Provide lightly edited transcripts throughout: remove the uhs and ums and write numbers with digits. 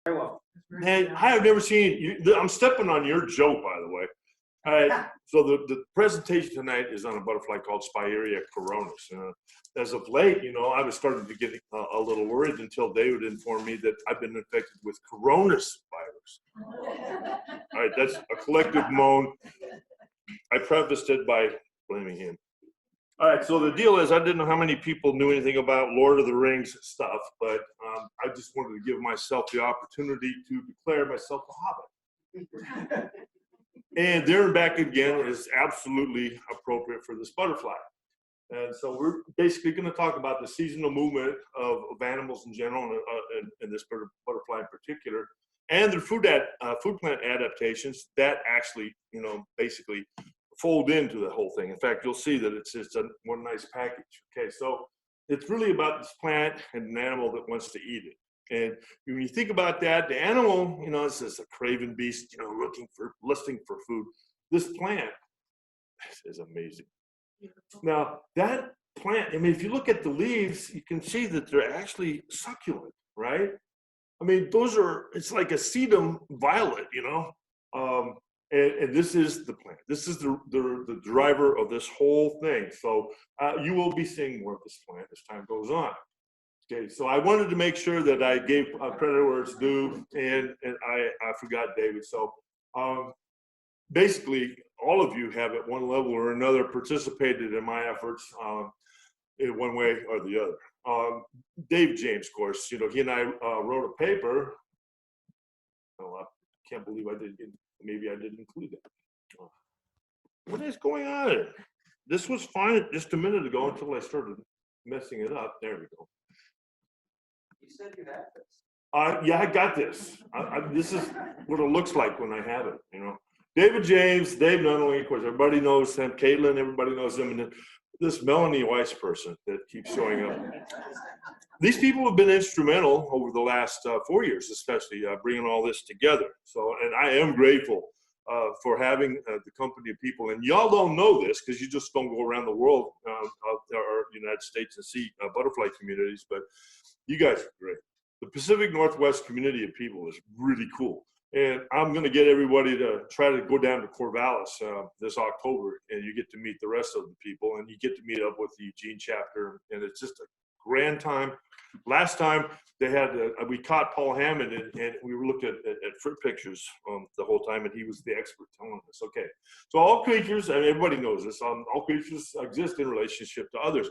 Very well. And I have never seen you. I'm stepping on your joke, by the way. All right. So the presentation tonight is on a butterfly called Spiraea coronis. As of late, I was starting to get a little worried until David informed me that I've been infected with Coronis virus. All right, that's a collective moan. I prefaced it by blaming him. All right, so the deal is I didn't know how many people knew anything about Lord of the Rings stuff, but I just wanted to give myself the opportunity to declare myself a Hobbit. And there and back again is absolutely appropriate for this butterfly. And so we're basically going to talk about the seasonal movement of animals in general, and this butterfly in particular, and their food plant adaptations that actually, basically fold into the whole thing. In fact, you'll see that it's one nice package. Okay, so it's really about this plant and an animal that wants to eat it. And when you think about that, the animal, this is a craven beast, lusting for food. This plant is amazing. Now, that plant, if you look at the leaves, you can see that they're actually succulent, right? It's like a sedum violet, and this is the plant. This is the driver of this whole thing. So you will be seeing more of this plant as time goes on. Okay, so I wanted to make sure that I gave credit where it's due, and I forgot David. So basically, all of you have at one level or another participated in my efforts in one way or the other. Dave James, of course, he and I wrote a paper. Oh, I can't believe maybe I didn't include that. What is going on? This was fine just a minute ago until I started messing it up. There we go. You said you had this. Yeah, I got this. This is what it looks like when I have it, David James, Dave Nunnally, of course, everybody knows him. Caitlin, everybody knows him. And then this Melanie Weiss person that keeps showing up. These people have been instrumental over the last 4 years, especially bringing all this together. So, and I am grateful for having the company of people. And y'all don't know this because you just don't go around the world or United States and see butterfly communities, but you guys are great. The Pacific Northwest community of people is really cool. And I'm going to get everybody to try to go down to Corvallis this October, and you get to meet the rest of the people, and you get to meet up with the Eugene chapter, and it's just a grand time. Last time they had, we caught Paul Hammond, and we were looking at fruit pictures the whole time, and he was the expert telling us, okay, so all creatures, and everybody knows this, all creatures exist in relationship to others.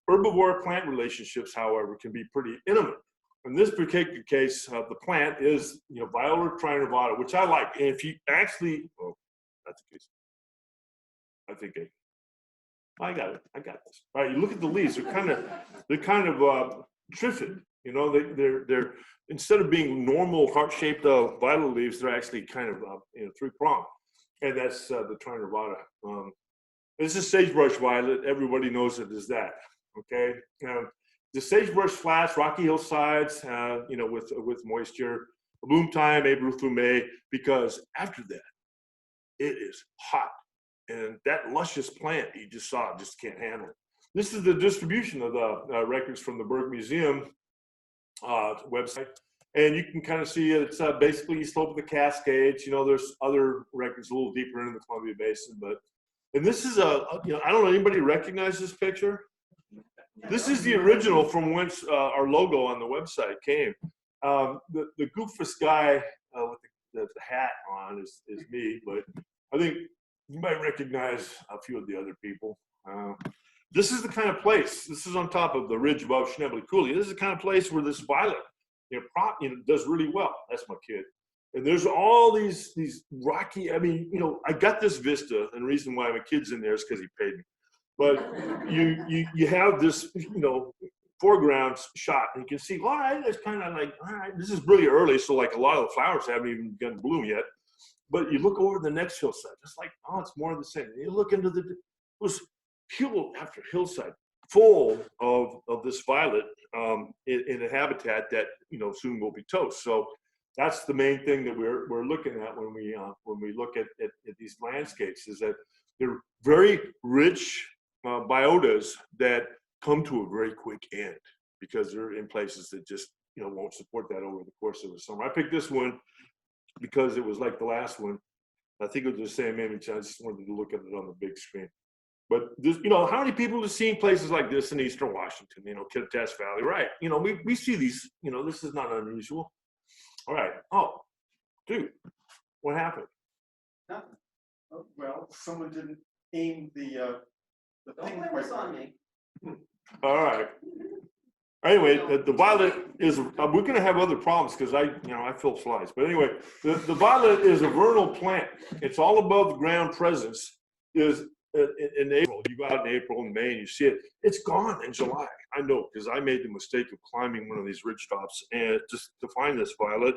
Herbivore plant relationships, however, can be pretty intimate. In this particular case, the plant is, Viola trinervata, which I like. And if you actually, that's the case. I think I got it. I got this. All right, you look at the leaves. They're kind of trifid. They're instead of being normal heart-shaped viola leaves, they're actually kind of three-pronged, and that's the trinervata. This is sagebrush violet. Everybody knows it as that. Okay. The sagebrush flats, rocky hillsides, with moisture, bloom time, April through May, because after that, it is hot. And that luscious plant you just saw just can't handle it. This is the distribution of the records from the Berg Museum website. And you can kind of see it's basically east slope of the Cascades. There's other records a little deeper into the Columbia Basin. And this is I don't know, anybody recognize this picture? This is the original from whence our logo on the website came. The goofus guy with the hat on is me, but I think you might recognize a few of the other people. This is the kind of place, this is on top of the ridge above Schnebly Coulee. This is the kind of place where this violet does really well. That's my kid. And there's all these rocky, I got this vista, and the reason why my kid's in there is because he paid me. But you have this, foreground shot, and you can see, all right, it's kind of like, all right, this is really early, so like a lot of the flowers haven't even begun to bloom yet. But you look over the next hillside, it's like, oh, it's more of the same. You look into was hill after hillside full of this violet in a habitat that soon will be toast. So that's the main thing that we're looking at when we look at these landscapes, is that they're very rich biotas that come to a very quick end because they're in places that just won't support that over the course of the summer. I picked this one because it was like the last one. I think it was the same image. I just wanted to look at it on the big screen. But this, how many people have seen places like this in Eastern Washington, Kittitas Valley, right? We see these, this is not unusual. All right. Oh, dude, what happened? Nothing. Oh, well, someone didn't aim the Don't thing blame quite this on right. me. All right. Anyway, the violet is, we're going to have other problems because I fill slides. But anyway, the violet is a vernal plant. It's all above ground presence is in April. You go out in April and May and you see it. It's gone in July. I know because I made the mistake of climbing one of these ridge tops and just to find this violet.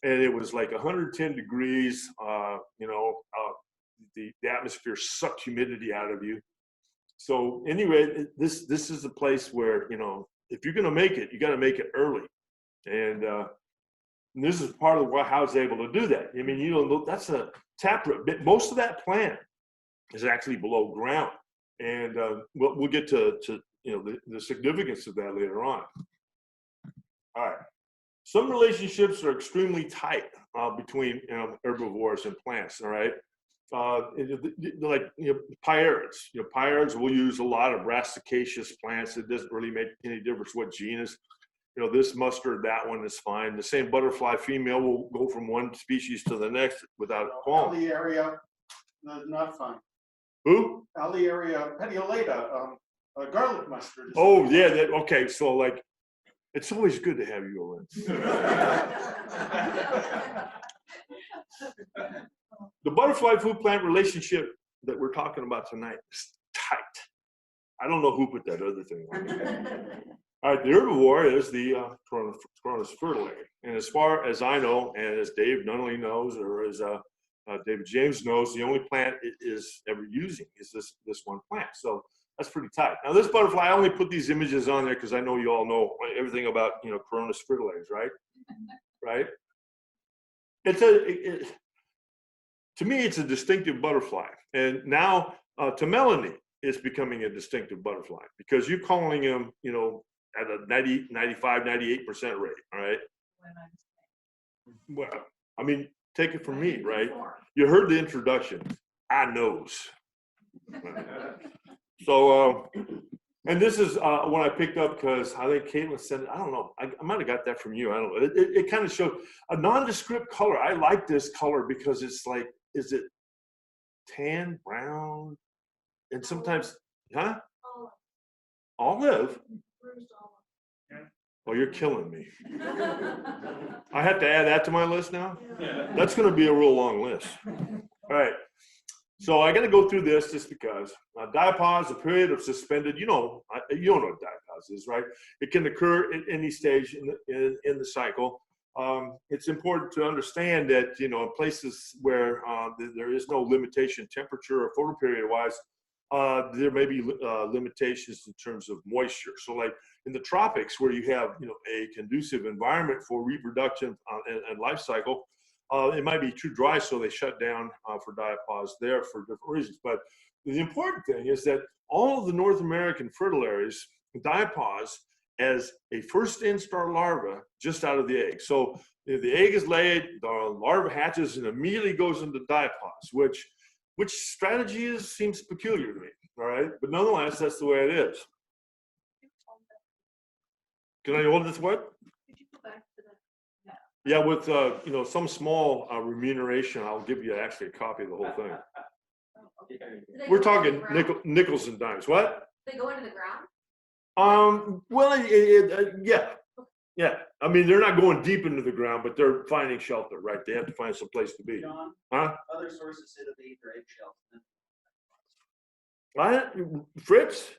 And it was like 110 degrees, the atmosphere sucked humidity out of you. So anyway, this is a place where, if you're going to make it, you got to make it early. And this is part of how I was able to do that. I mean, that's a taproot. Most of that plant is actually below ground. And we'll get to the significance of that later on. All right. Some relationships are extremely tight between herbivores and plants, all right? Like pairs. Pairs will use a lot of rasticaceous plants. It doesn't really make any difference what genus. This mustard, that one is fine. The same butterfly female will go from one species to the next without pollen. Alliaria, not fine. Who? Alliaria petiolata, garlic mustard. Oh, yeah. Okay, so like, it's always good to have you around. The butterfly food plant relationship that we're talking about tonight is tight. I don't know who put that other thing on there. All right, the herbivore is the Coronis Fritillary. And as far as I know, and as Dave Nunnally knows, or as David James knows, the only plant it is ever using is this one plant. So that's pretty tight. Now this butterfly, I only put these images on there because I know you all know everything about Coronis Fritillaries, right? Right? To me, it's a distinctive butterfly. And now to Melanie, it's becoming a distinctive butterfly because you're calling him, at a 90, 95, 98% rate, all right? Well, I mean, take it from me, right? You heard the introduction. I knows. So, and this is one I picked up because I think Caitlin said it. I don't know. I might have got that from you. I don't know. It kind of showed a nondescript color. I like this color because it's like, is it tan, brown? And sometimes, huh? Olive? Oh, you're killing me. I have to add that to my list now? That's going to be a real long list. All right. So I got to go through this just because diapause, a period of suspended, you don't know what diapause is, right? It can occur at any stage in the cycle. It's important to understand that, in places where there is no limitation temperature or photoperiod wise, there may be limitations in terms of moisture. So like in the tropics where you have, a conducive environment for reproduction and life cycle, it might be too dry, so they shut down for diapause there for different reasons. But the important thing is that all of the North American fritillaries diapause as a first instar larva just out of the egg. So if the egg is laid, the larva hatches and immediately goes into diapause, which strategy seems peculiar to me, all right? But nonetheless, that's the way it is. Can I hold this what? Could you go back to that? Yeah, with some small remuneration, I'll give you actually a copy of the whole thing. We're talking nickels and dimes. What? They go into the ground? Well, yeah. I mean, they're not going deep into the ground, but they're finding shelter, right? They have to find some place to be. John, Huh? other sources say that they eat their eggshells. What? Fritz?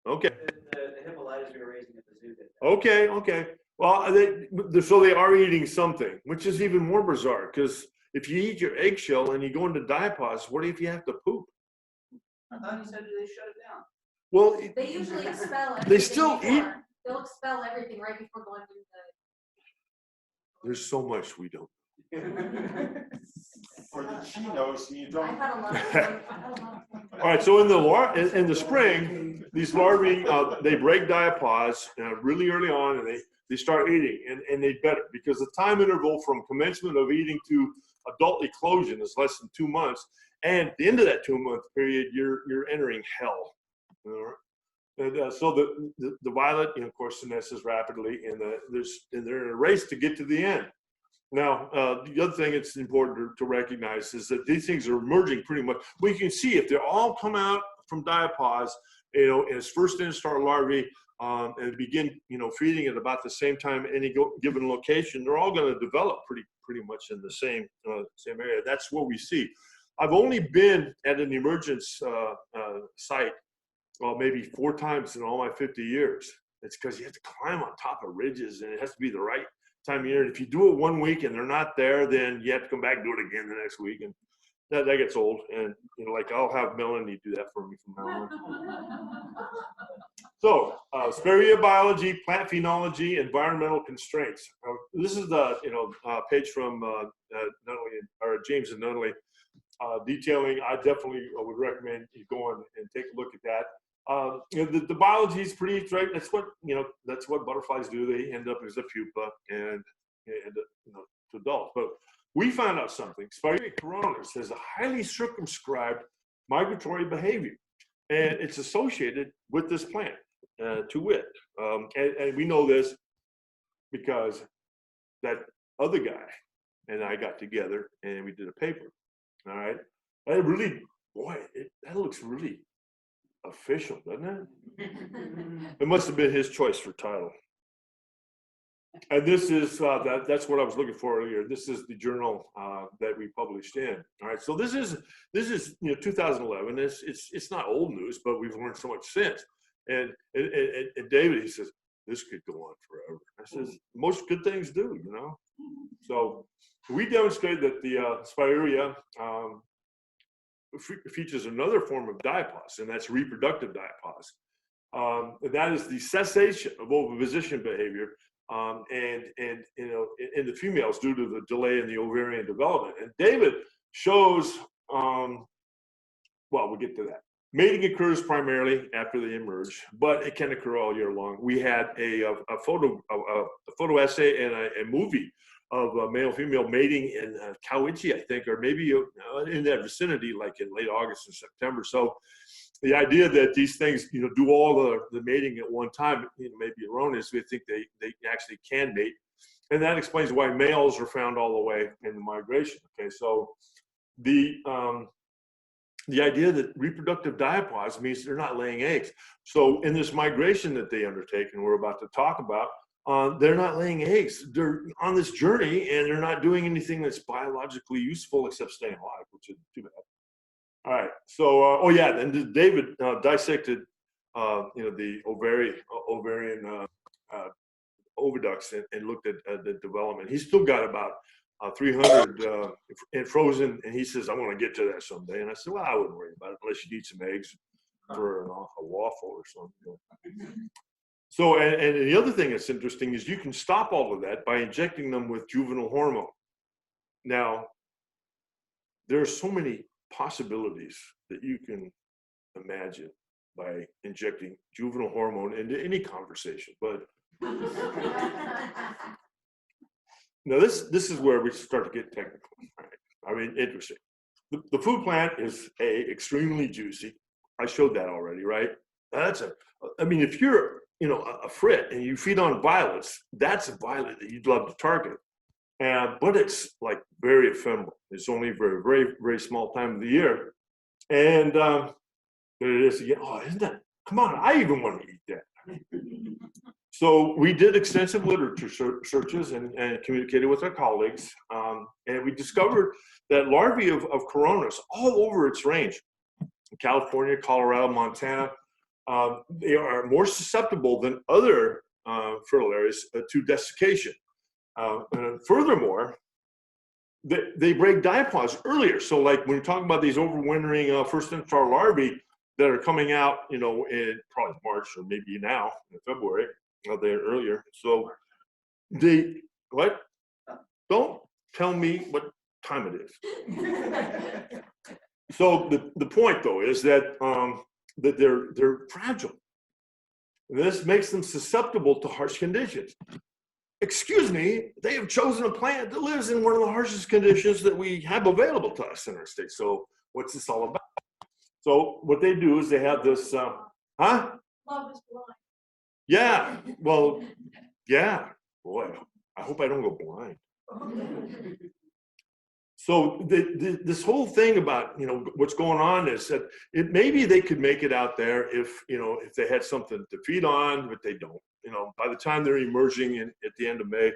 Okay. The hippolytas we were raising at the zoo did that. Okay. Well, so they are eating something, which is even more bizarre because if you eat your eggshell and you go into diapause, what if you have to poop? I thought you said they shut it down. Well, They usually expel everything. They still eat. They'll expel everything right before going into the. There's so much we don't. For the chinos, you don't. I've had a lot of fun. All right, so in the spring, these larvae, they break diapause really early on, and they start eating, and they better, because the time interval from commencement of eating to adult eclosion is less than 2 months, and at the end of that 2-month period, you're entering hell. All right? And so the violet, of course, senesces rapidly, and they're in a race to get to the end. Now, the other thing it's important to recognize is that these things are emerging pretty much. We can see if they all come out from diapause, as first instar larvae, and begin, feeding at about the same time at any given location, they're all going to develop pretty much in the same area. That's what we see. I've only been at an emergence site, well, maybe 4 times in all my 50 years. It's because you have to climb on top of ridges, and it has to be the right time of year. And if you do it 1 week and they're not there, then you have to come back and do it again the next week, and that gets old. And I'll have Melanie do that for me from now on. So, Spirea biology, plant phenology, environmental constraints. This is the page from Nunnally, or James and Nunnally, detailing. I definitely would recommend you go on and take a look at that. The biology is pretty straight. That's what butterflies do. They end up as a pupa and end up to adults. But we found out something. Spirea coronis has a highly circumscribed migratory behavior, and it's associated with this plant, to wit. And we know this because that other guy and I got together and we did a paper. All right, that really, that looks really official, doesn't it? It must have been his choice for title. And this is that's what I was looking for earlier. This is the journal that we published in. All right, so this is 2011. It's not old news, but we've learned so much since. And David, he says, this could go on forever. I says, most good things do, So we demonstrated that the Spirea features another form of diapause, and that's reproductive diapause. That is the cessation of oviposition behavior, and in the females due to the delay in the ovarian development. And David shows, well, we'll get to that. Mating occurs primarily after they emerge, but it can occur all year long. We had a photo essay and a movie of male-female mating in Cowiche, I think, or maybe in that vicinity, like in late August and September. So the idea that these things, do all the mating at one time, may be erroneous. We think they actually can mate. And that explains why males are found all the way in the migration. Okay, so the idea that reproductive diapause means they're not laying eggs. So in this migration that they undertake, and we're about to talk about, they're not laying eggs. They're on this journey, and they're not doing anything that's biologically useful except staying alive, which is too bad. All right. So, and David dissected, the ovarian oviducts and looked at the development. He's still got about 300 and frozen, and he says, I want to get to that someday. And I said, well, I wouldn't worry about it unless you eat some eggs for a waffle or something. So, and the other thing that's interesting is you can stop all of that by injecting them with juvenile hormone. Now, there are so many possibilities that you can imagine by injecting juvenile hormone into any conversation, but now this is where we start to get technical. Right? I mean, interesting. The food plant is extremely juicy. I showed that already, right? I mean, if you're a frit and you feed on violets, that's a violet that you'd love to target. But it's like very ephemeral. It's only very, very, very small time of the year. And there it is again. Oh, isn't that? Come on, I even want to eat that. So we did extensive literature searches and communicated with our colleagues. And we discovered that larvae of Coronis all over its range, California, Colorado, Montana, they are more susceptible than other fritillaries to desiccation. And furthermore, they break diapause earlier. So like when you're talking about these overwintering first instar larvae that are coming out, in probably March or maybe now in February, they're earlier. So don't tell me what time it is. So the point though is that that they're fragile. And this makes them susceptible to harsh conditions. Excuse me, they have chosen a plant that lives in one of the harshest conditions that we have available to us in our state. So what's this all about? So what they do is they have this, huh? Love is blind. Yeah, well, yeah, boy, I hope I don't go blind. So this whole thing about, what's going on is that maybe they could make it out there if they had something to feed on, but they don't. By the time they're emerging at the end of May,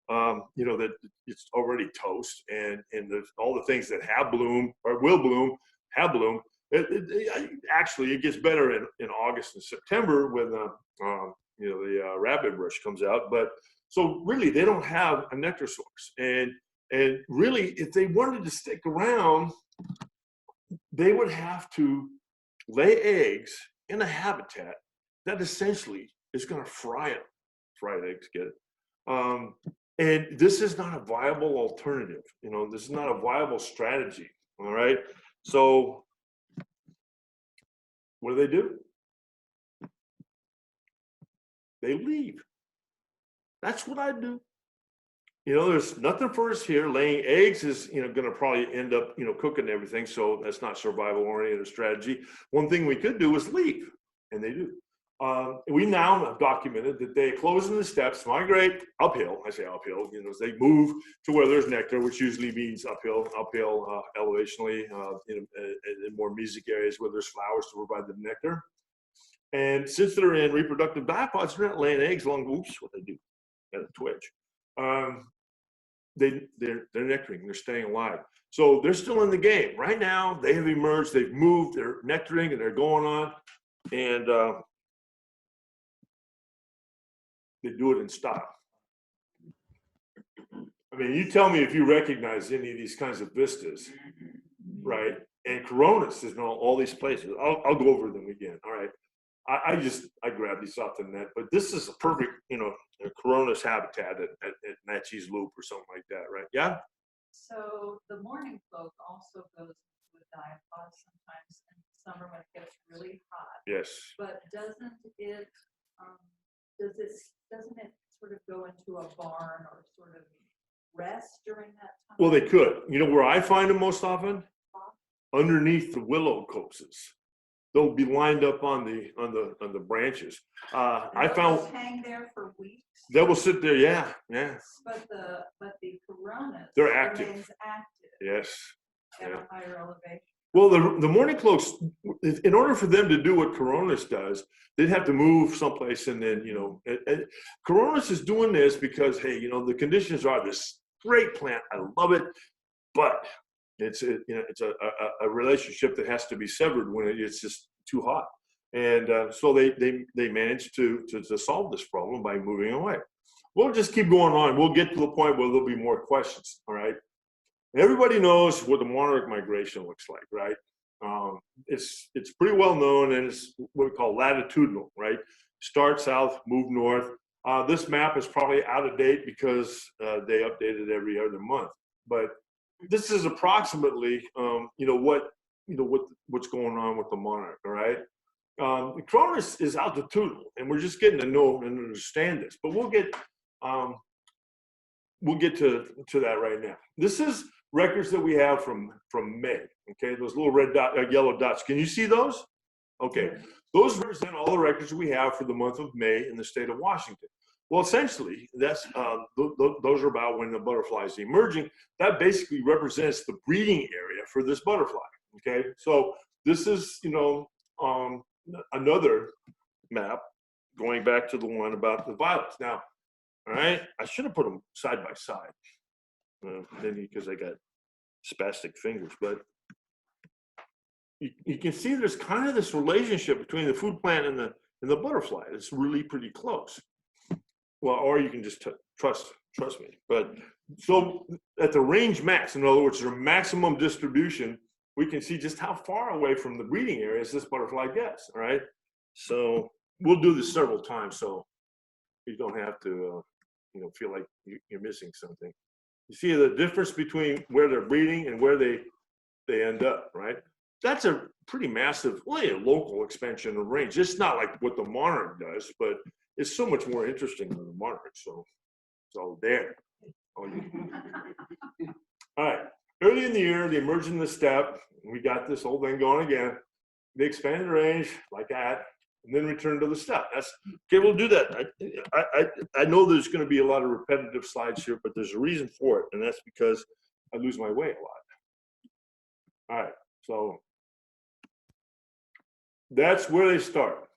that it's already toast, and there's all the things that have bloom or will bloom, have bloom. Actually, it gets better in August and September when the rabbit brush comes out. But so really, they don't have a nectar source, and really, if they wanted to stick around, they would have to lay eggs in a habitat that essentially is going to fry them. Fried eggs, get it? And this is not a viable alternative. This is not a viable strategy. All right. So what do? They leave. That's what I do. There's nothing for us here. Laying eggs is, going to probably end up, cooking everything. So that's not survival-oriented strategy. One thing we could do is leave, and they do. We now have documented that they close in the steppes, migrate uphill. I say uphill, as they move to where there's nectar, which usually means uphill elevationally in more mesic areas where there's flowers to provide the nectar. And since they're in reproductive dipods, they're not laying eggs along. Oops, what they do at a twitch. They're nectaring, they're staying alive. So they're still in the game. Right now, they have emerged, they've moved, they're nectaring, and they're going on. And they do it in style. I mean, you tell me if you recognize any of these kinds of vistas, right? And Coronis is in all these places. I'll go over them again, all right? I grabbed these off the net, but this is a perfect, a Coronis habitat at Natchez Loop or something like that, right? Yeah? So the morning cloak also goes with diapause sometimes in the summer when it gets really hot. Yes. But doesn't it sort of go into a barn or sort of rest during that time? Well, they could. Where I find them most often? Underneath the willow copses. They'll be lined up on the branches. I found hang there for weeks. They will sit there, yeah. But the Coronis They're active. remains active. Yes. At a higher elevation. Well, the morning cloaks, in order for them to do what Coronis does, they'd have to move someplace, and then Coronis is doing this because the conditions are this great plant. I love it, but it's a relationship that has to be severed when it's just too hot. And so they managed to solve this problem by moving away. We'll just keep going on. We'll get to the point where there'll be more questions, all right? Everybody knows what the monarch migration looks like, right? It's pretty well known, and it's what we call latitudinal, right? Start south, move north. This map is probably out of date because they update it every other month. But this is approximately, what's going on with the monarch, all right? The Cronus is altitudinal, and we're just getting to know and understand this. But we'll get to that right now. This is records that we have from May. Okay, those little red yellow dots. Can you see those? Okay, those represent all the records we have for the month of May in the state of Washington. Well, essentially, that's those are about when the butterfly is emerging. That basically represents the breeding area for this butterfly. Okay, so this is another map going back to the one about the violets. Now, all right, I should have put them side by side, maybe because I got spastic fingers, but you can see there's kind of this relationship between the food plant and the butterfly. It's really pretty close. Well, or you can just trust me. But so at the range max, in other words, their maximum distribution, we can see just how far away from the breeding areas this butterfly gets. All right, so we'll do this several times, so you don't have to feel like you're missing something. You see the difference between where they're breeding and where they end up, right? that's a pretty massive, well, a local expansion of range. It's not like what the monarch does, but it's so much more interesting than the monarch. So there. Oh, all right. Early in the year, they emerged in the steppe. We got this whole thing going again. They expanded the range like that, and then returned to the steppe. That's okay. We'll do that. I know there's going to be a lot of repetitive slides here, but there's a reason for it, and that's because I lose my way a lot. All right. So that's where they start.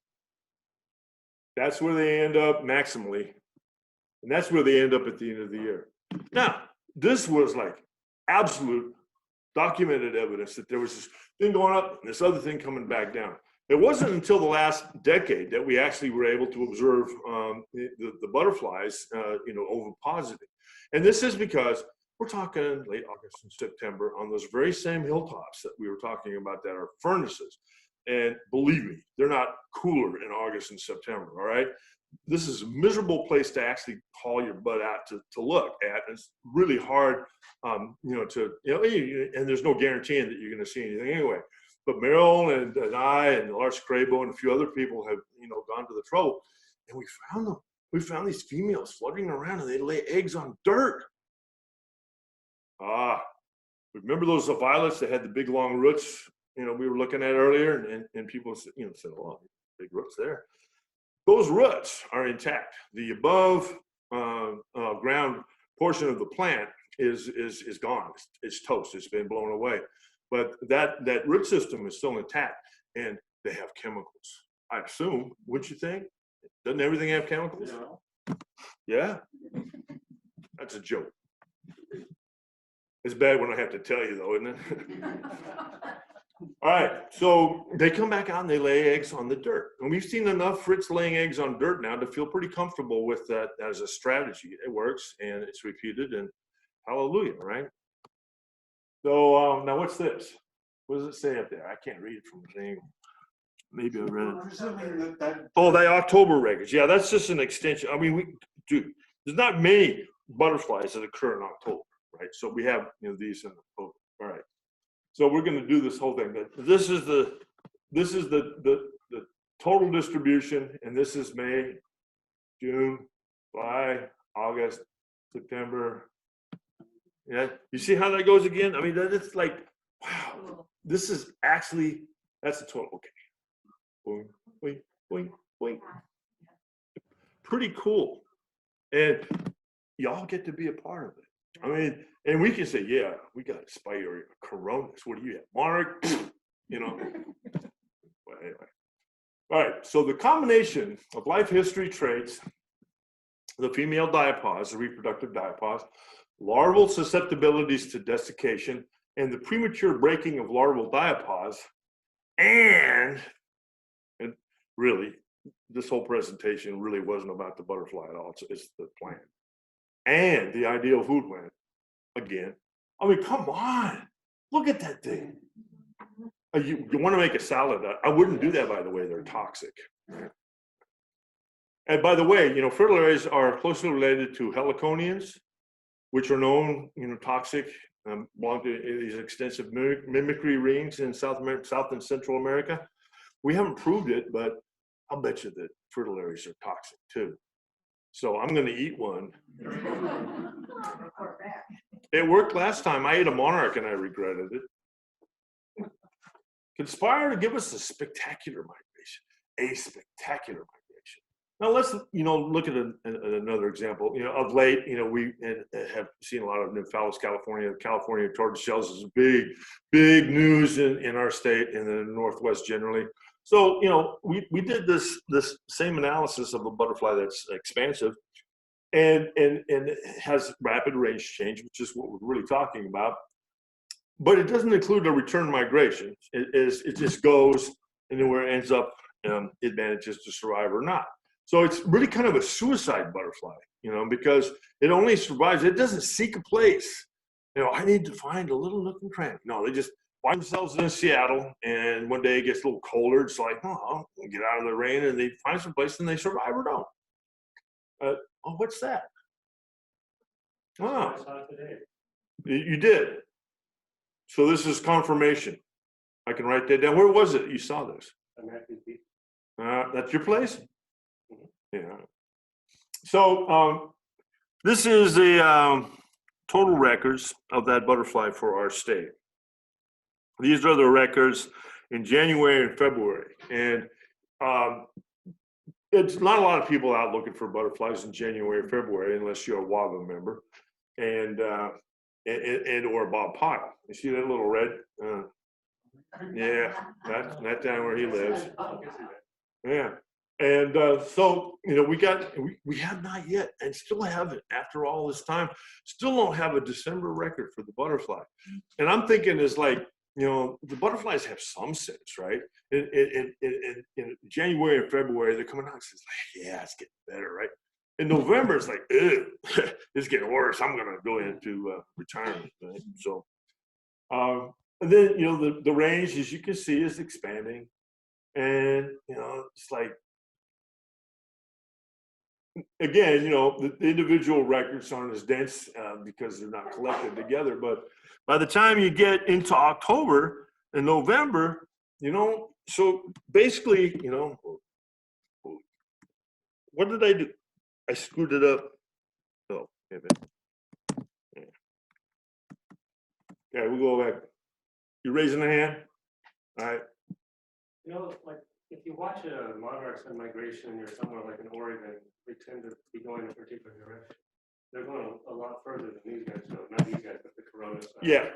That's where they end up maximally. And that's where they end up at the end of the year. Now, this was like absolute documented evidence that there was this thing going up and this other thing coming back down. It wasn't until the last decade that we actually were able to observe the butterflies, ovipositing. And this is because we're talking late August and September on those very same hilltops that we were talking about that are furnaces. And believe me, they're not cooler in August and September, all right? This is a miserable place to actually haul your butt out to look at. It's really hard, and there's no guaranteeing that you're going to see anything anyway. But Meryl and I and Lars Crabo and a few other people have, gone to the trouble, and we found them. We found these females fluttering around, and they lay eggs on dirt. Remember those violets that had the big long roots? We were looking at earlier, and people said, "Oh, big roots there." Those roots are intact. The above ground portion of the plant is gone. It's toast. It's been blown away. But that root system is still intact, and they have chemicals. I assume, wouldn't you think? Doesn't everything have chemicals? Yeah. That's a joke. It's bad when I have to tell you, though, isn't it? All right, so they come back out and they lay eggs on the dirt. And we've seen enough Fritz laying eggs on dirt now to feel pretty comfortable with that as a strategy. It works, and it's repeated, and hallelujah, right? So now what's this? What does it say up there? I can't read it from this angle. Maybe I read it. Presuming that. Oh, the October records. Yeah, that's just an extension. I mean, there's not many butterflies that occur in October, right? So we have these in October. All right. So we're going to do this whole thing. This is the total distribution, and this is May, June, July, August, September. Yeah, you see how that goes again? I mean, it's like, wow. This is actually that's the total. Okay, boing, boing, boing, boing. Pretty cool, and y'all get to be a part of it. I mean, and we can say, yeah, we got Spire, Coronis. What do you have? Monarch, But anyway. All right, so the combination of life history traits, the female diapause, the reproductive diapause, larval susceptibilities to desiccation, and the premature breaking of larval diapause, and really, this whole presentation really wasn't about the butterfly at all. It's the plant. And the ideal food plant, again. I mean, come on. Look at that thing. You want to make a salad. I wouldn't do that, by the way. They're toxic. And by the way, fritillaries are closely related to heliconians, which are known, toxic, belong to these extensive mimicry rings in South and Central America. We haven't proved it, but I'll bet you that fritillaries are toxic too. So I'm going to eat one. It worked last time. I ate a monarch and I regretted it. Conspire to give us a spectacular migration, Now let's, look at another example. Of late, we have seen a lot of Nymphalis California tortoise is big news in our state and in the Northwest generally. So, we did this same analysis of a butterfly that's expansive and has rapid range change, which is what we're really talking about. But it doesn't include a return migration. It just goes and then where it ends up, it manages to survive or not. So it's really kind of a suicide butterfly, because it only survives. It doesn't seek a place. I need to find a little nook and cranny. No, they just find themselves in Seattle, and one day it gets a little colder. It's like, I'll get out of the rain, and they find some place and they survive or don't. What's that? Oh, you did. So this is confirmation. I can write that down. Where was it? You saw this? American Beach. That's your place? Yeah. So this is the total records of that butterfly for our state. These are the records in January and February. And it's not a lot of people out looking for butterflies in January or February unless you're a Wagar member and or Bob Pyle. You see that little red? Yeah, that's down where he lives. Yeah. And so, you know, we have not yet and still haven't, after all this time, still don't have a December record for the butterfly. And I'm thinking is like, you know, the butterflies have some sense, right? In January and February, they're coming out and says, like, yeah, it's getting better, right? In November, it's like, ew, it's getting worse. I'm going to go into retirement, right? So, and then, you know, the range, as you can see, is expanding. And, you know, it's like, again, you know, the individual records aren't as dense because they're not collected together. But by the time you get into October and November, you know, so basically, you know, what did I do? I screwed it up. Oh, yeah. Okay, we'll go back. You raising a hand? All right. You know, like if you watch a monarchs in migration, you're somewhere like in Oregon, they tend to be going in a particular direction. They're going a lot further than these guys go. Not these guys, but the Coronis. Yeah.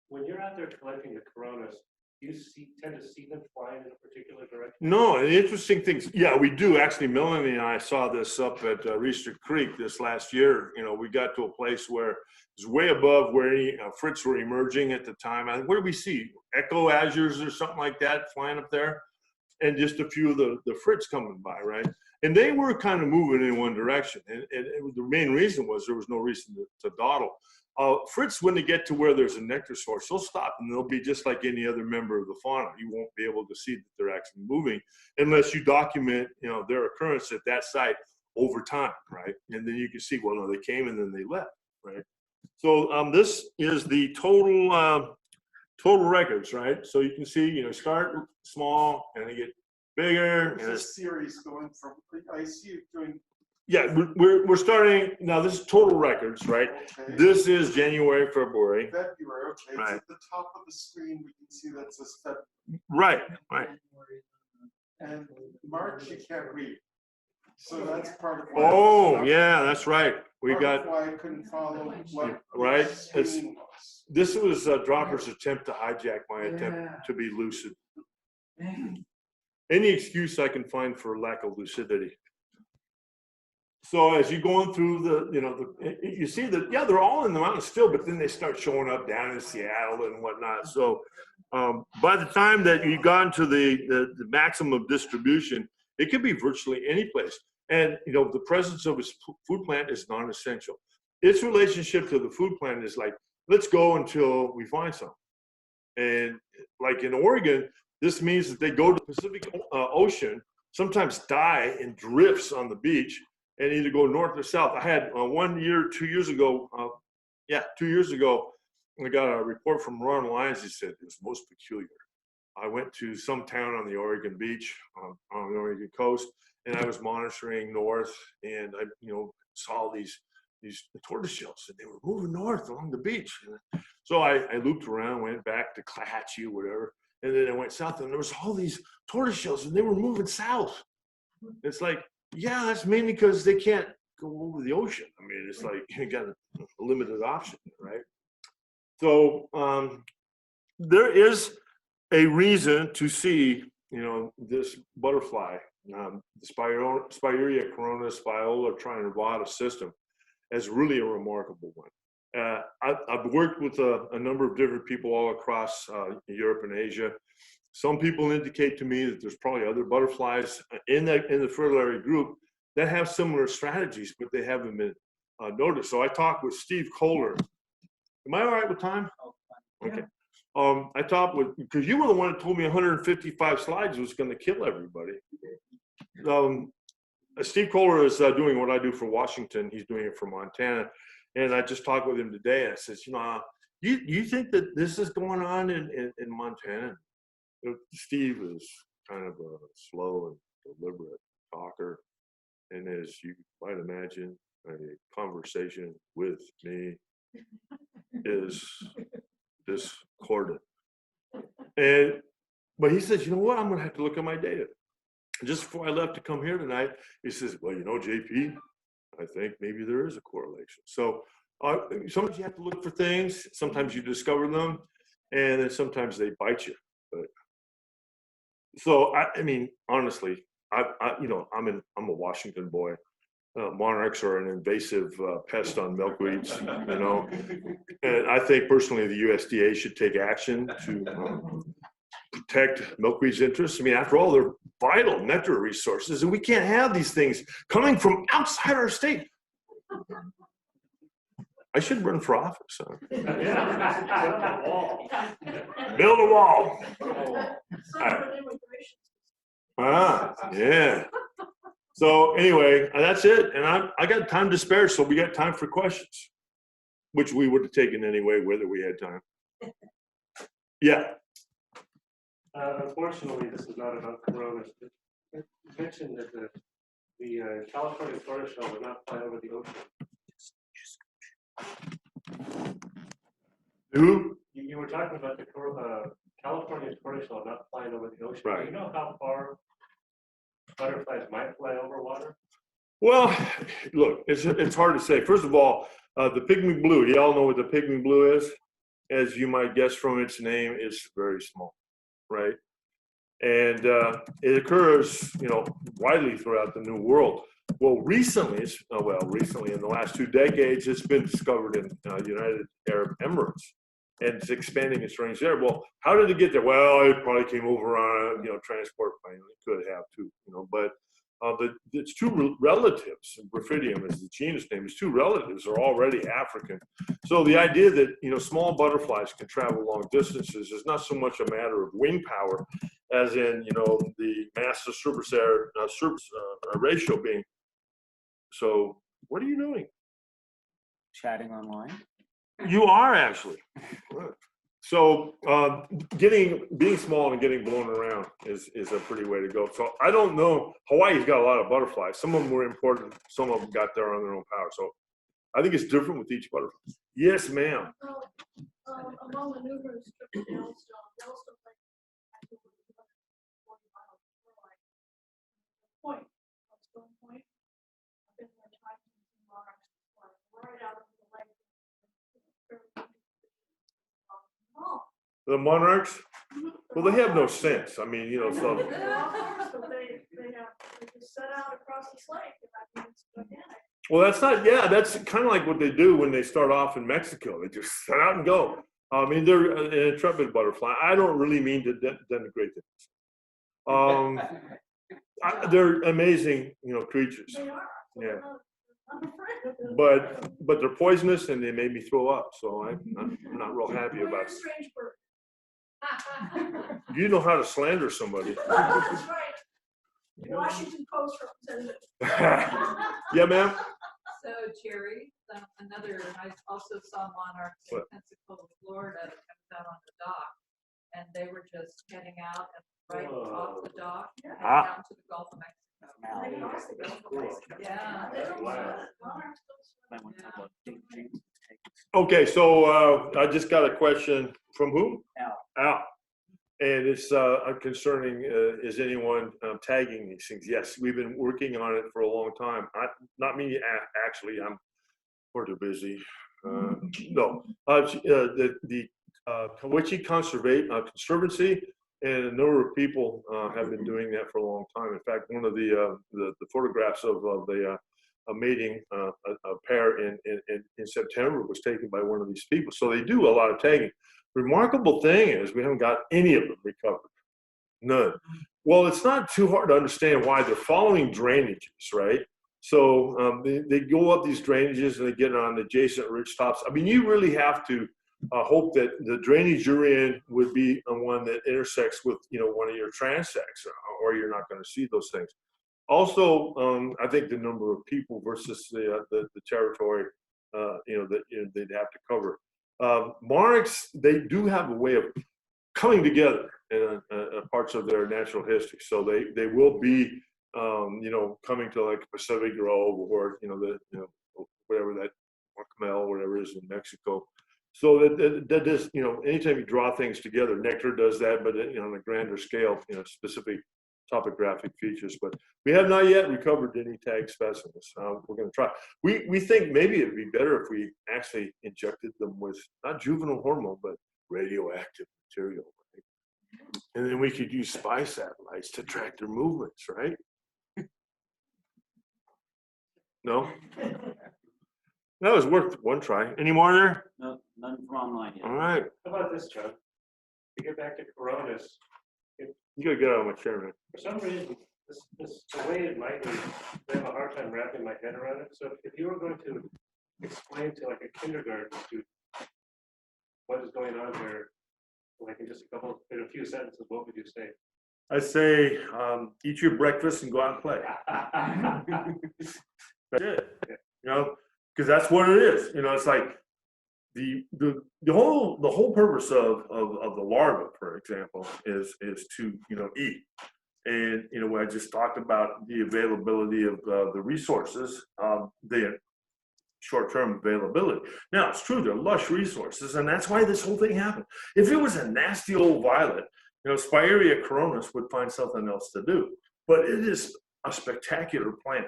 When you're out there collecting the Coronis, do you tend to see them flying in a particular direction? No, and interesting things. Yeah, we do. Actually, Melanie and I saw this up at Reister Creek this last year. You know, we got to a place where it's way above where any Fritz were emerging at the time. I think, what did we see? Echo Azures or something like that flying up there? And just a few of the Fritz coming by, right? And they were kind of moving in one direction. And the main reason was there was no reason to dawdle. Fritz, when they get to where there's a nectar source, they'll stop and they'll be just like any other member of the fauna. You won't be able to see that they're actually moving unless you document, you know, their occurrence at that site over time, right? And then you can see, well, no, they came and then they left, right? So this is the total records, right? So you can see, you know, start small and they get bigger. And There's a series going from, I see you doing. Yeah, we're starting now. This is total records, right? Okay. This is January, February. February, okay. Right. It's at the top of the screen, we can see that says February. Right, right. And March, you can't read. So that's part of why. Oh, yeah, that's right. We Part got of why I couldn't follow what. right. the It's screen was. this was Dropper's attempt to hijack my attempt to be lucid. Any excuse I can find for lack of lucidity. So as you're going through the, you know, you see that, yeah, they're all in the mountains still, but then they start showing up down in Seattle and whatnot. So by the time that you got into the maximum distribution, it could be virtually any place. And, you know, the presence of its food plant is non-essential. Its relationship to the food plant is like, let's go until we find some. And like in Oregon, this means that they go to the Pacific Ocean, sometimes die in drifts on the beach, and either go north or south. I had 1 year, 2 years ago, 2 years ago, I got a report from Ron Lyons. He said it was most peculiar. I went to some town on the Oregon beach, on the Oregon coast, and I was monitoring north, and I, you know, saw these tortoise shells, and they were moving north along the beach. And so I looped around, went back to Clahatchee, whatever, and then I went south, and there was all these tortoise shells, and they were moving south. It's like, yeah, that's mainly because they can't go over the ocean. I mean, it's like you got a limited option, right? So there is a reason to see, you know, this butterfly, the Spirea coronis viola trinervata system, as really a remarkable one. I've worked with a number of different people all across Europe and Asia. Some people indicate to me that there's probably other butterflies in the fritillary group that have similar strategies, but they haven't been noticed. So I talked with Steve Kohler. Am I all right with time? Okay. I talked with, because you were the one that told me 155 slides was going to kill everybody. Steve Kohler is doing what I do for Washington. He's doing it for Montana. And I just talked with him today. And I says, you know, You think that this is going on in Montana? Steve is kind of a slow and deliberate talker, and as you might imagine, a conversation with me is discordant. But he says, you know what? I'm going to have to look at my data. Just before I left to come here tonight, he says, well, you know, JP, I think maybe there is a correlation. So sometimes you have to look for things. Sometimes you discover them, and then sometimes they bite you. But so I mean, honestly, I'm a Washington boy. Monarchs are an invasive pest on milkweeds, you know. And I think personally the USDA should take action to protect milkweed's interests. I mean, after all, they're vital nectar resources, and we can't have these things coming from outside our state. I should run for office. Huh? Build a wall. Yeah. So anyway, that's it. And I got time to spare, so we got time for questions, which we would have taken anyway, whether we had time. Yeah. Unfortunately, this is not about Coronis. You mentioned that the California tortoiseshell would not fly over the ocean. Who? You were talking about the California tortoiseshell not flying over the ocean. Right. Do you know how far butterflies might fly over water? Well, look, it's hard to say. First of all, the pygmy blue, you all know what the pygmy blue is? As you might guess from its name, it's very small, right? And it occurs, you know, widely throughout the New World. Well, recently in the last 2 decades, it's been discovered in United Arab Emirates, and it's expanding its range there. Well, how did it get there? Well, it probably came over on a transport plane. It could have too, but its two relatives, Bifidum is the genus name, its two relatives are already African. So the idea that small butterflies can travel long distances is not so much a matter of wing power as in the mass to surface area ratio being. So what are you doing? Chatting online. You are actually. So being small and getting blown around is a pretty way to go. So I don't know. Hawaii's got a lot of butterflies. Some of them were important. Some of them got there on their own power. So I think it's different with each butterfly. Yes, ma'am. Among the numerous trips to Yellowstone, like actually 40 miles point, Stone Point. I've been there twice and seen monarchs right out of the lake. The monarchs, well, they have no sense. I mean, so. So they just set out across this lake, and I think it's gigantic. Well, that's kind of like what they do when they start off in Mexico. They just set out and go. I mean, they're an intrepid butterfly. I don't really mean to denigrate them. They're amazing, creatures. They are. Yeah. I'm afraid of them. But they're poisonous and they made me throw up. So I'm not real happy Well, about you're a it. strange bird. You know how to slander somebody. That's right. Washington Post representative. Yeah, ma'am. So Jerry, I also saw monarchs in What? Pensacola, Florida, that comes out on the dock, and they were just heading out and right off the dock, heading Ah. out to the Gulf of Mexico. They cross the Gulf of Mexico. Yeah. They don't Wow. swim. Monarchs don't Might swim. want to talk about David James. Okay, so I just got a question from who? Al. And it's concerning, is anyone tagging these things? Yes, we've been working on it for a long time. Not me, actually, I'm sort of busy. No, the Kawichi Conservancy and a number of people have been doing that for a long time. In fact, one of the photographs of the mating a pair in September was taken by one of these people. So they do a lot of tagging. Remarkable thing is we haven't got any of them recovered. None. Well, it's not too hard to understand why they're following drainages, right? So they go up these drainages and they get on adjacent ridge tops. I mean, you really have to hope that the drainage you're in would be one that intersects with, one of your transects, or you're not going to see those things. Also, I think the number of people versus the territory, that they'd have to cover. Monarchs, they do have a way of coming together in parts of their natural history. So they will be, coming to like Pacific Grove or, whatever that, Guacamole, whatever it is in Mexico. So that is, anytime you draw things together, Nectar does that, but on a grander scale, specific topographic features. But we have not yet recovered any tag specimens. We're going to try. We think maybe it'd be better if we actually injected them with not juvenile hormone, but radioactive material. Right? And then we could use spy satellites to track their movements, right? No? That was worth one try. Any more there? No, none from online yet. All right. How about this, John? To get back to Coronis, You gotta get out of my chair, man. for some reason, this the way it might be, I have a hard time wrapping my head around it. So if you were going to explain to like a kindergarten student what is going on here, like in just in a few sentences, what would you say? I say, eat your breakfast and go out and play. That's it. Because that's what it is. It's like the whole purpose of the larva, for example, is to eat. And I just talked about the availability of the resources, the short-term availability. Now it's true, they're lush resources, and that's why this whole thing happened. If it was a nasty old violet, Spirea coronis would find something else to do. But it is a spectacular plant.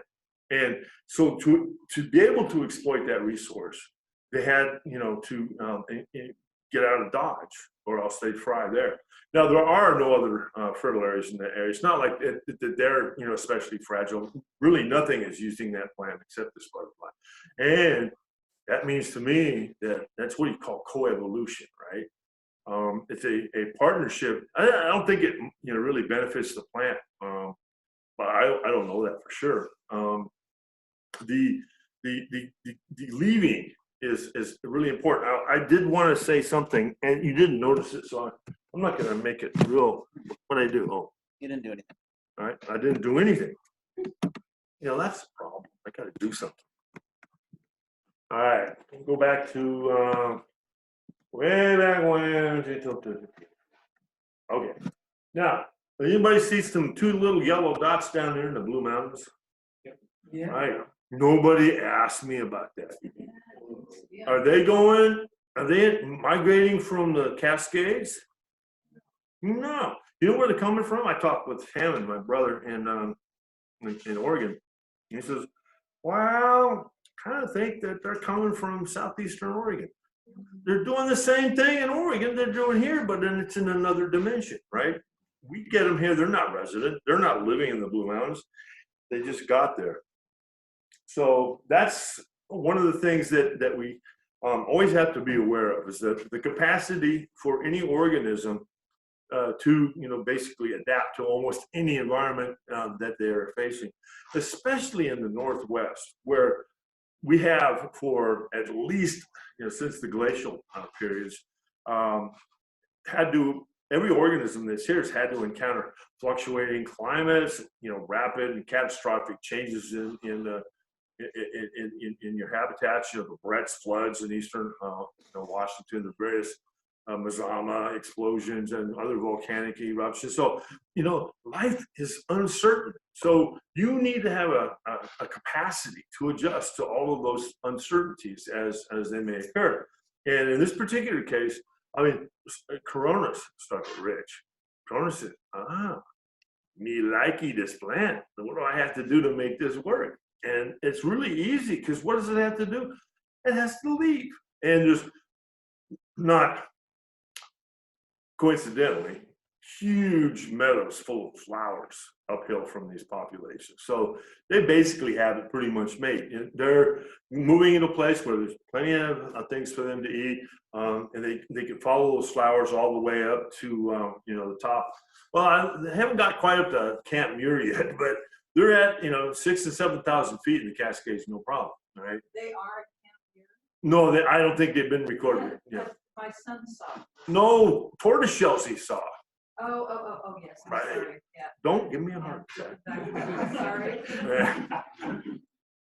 And so to be able to exploit that resource, they had, to get out of Dodge, or else they'd fry there. Now, there are no other fritillaries in the area. It's not like they're, especially fragile. Really, nothing is using that plant except this butterfly. And that means to me that that's what you call coevolution, right? It's a partnership. I don't think it, really benefits the plant, but I don't know that for sure. The leaving is really important. I did want to say something, and you didn't notice it, so I'm not going to make it real. What I do? Oh, You didn't do anything. all right. I didn't do anything. That's the problem. I got to do something. All right. Go back to way back when. Okay. Now, anybody see two little yellow dots down there in the Blue Mountains? Yeah. Right. Nobody asked me about that. Yeah. Are they migrating from the Cascades? No. You know where they're coming from? I talked with Hammond, my brother, in Oregon. He says, well, I kind of think that they're coming from southeastern Oregon. They're doing the same thing in Oregon they're doing here, but then it's in another dimension, right? We get them here. They're not resident. They're not living in the Blue Mountains. They just got there. So that's one of the things that we always have to be aware of, is that the capacity for any organism to basically adapt to almost any environment that they're facing, especially in the Northwest, where we have for at least since the glacial periods every organism that's here has had to encounter fluctuating climates, rapid and catastrophic changes in your habitats, the Barrett's floods in eastern Washington, the various Mazama explosions and other volcanic eruptions. So, life is uncertain. So you need to have a capacity to adjust to all of those uncertainties as they may occur. And in this particular case, Coronis started rich. Coronis said, me likey this plant. What do I have to do to make this work? And it's really easy, because what does it have to do? It has to leave. And there's not coincidentally huge meadows full of flowers uphill from these populations. So they basically have it pretty much made. And they're moving into a place where there's plenty of things for them to eat. And they can follow those flowers all the way up to the top. Well, they haven't got quite up to Camp Muir yet, but they're at 6,000 to 7,000 feet in the Cascades, no problem. All right. They are at Camp Muir. No, I don't think they've been recorded. Yeah. My son saw. No, tortoiseshells he saw. Oh, yes, I'm Right. sorry, yeah. Don't give me a heart attack. I'm sorry.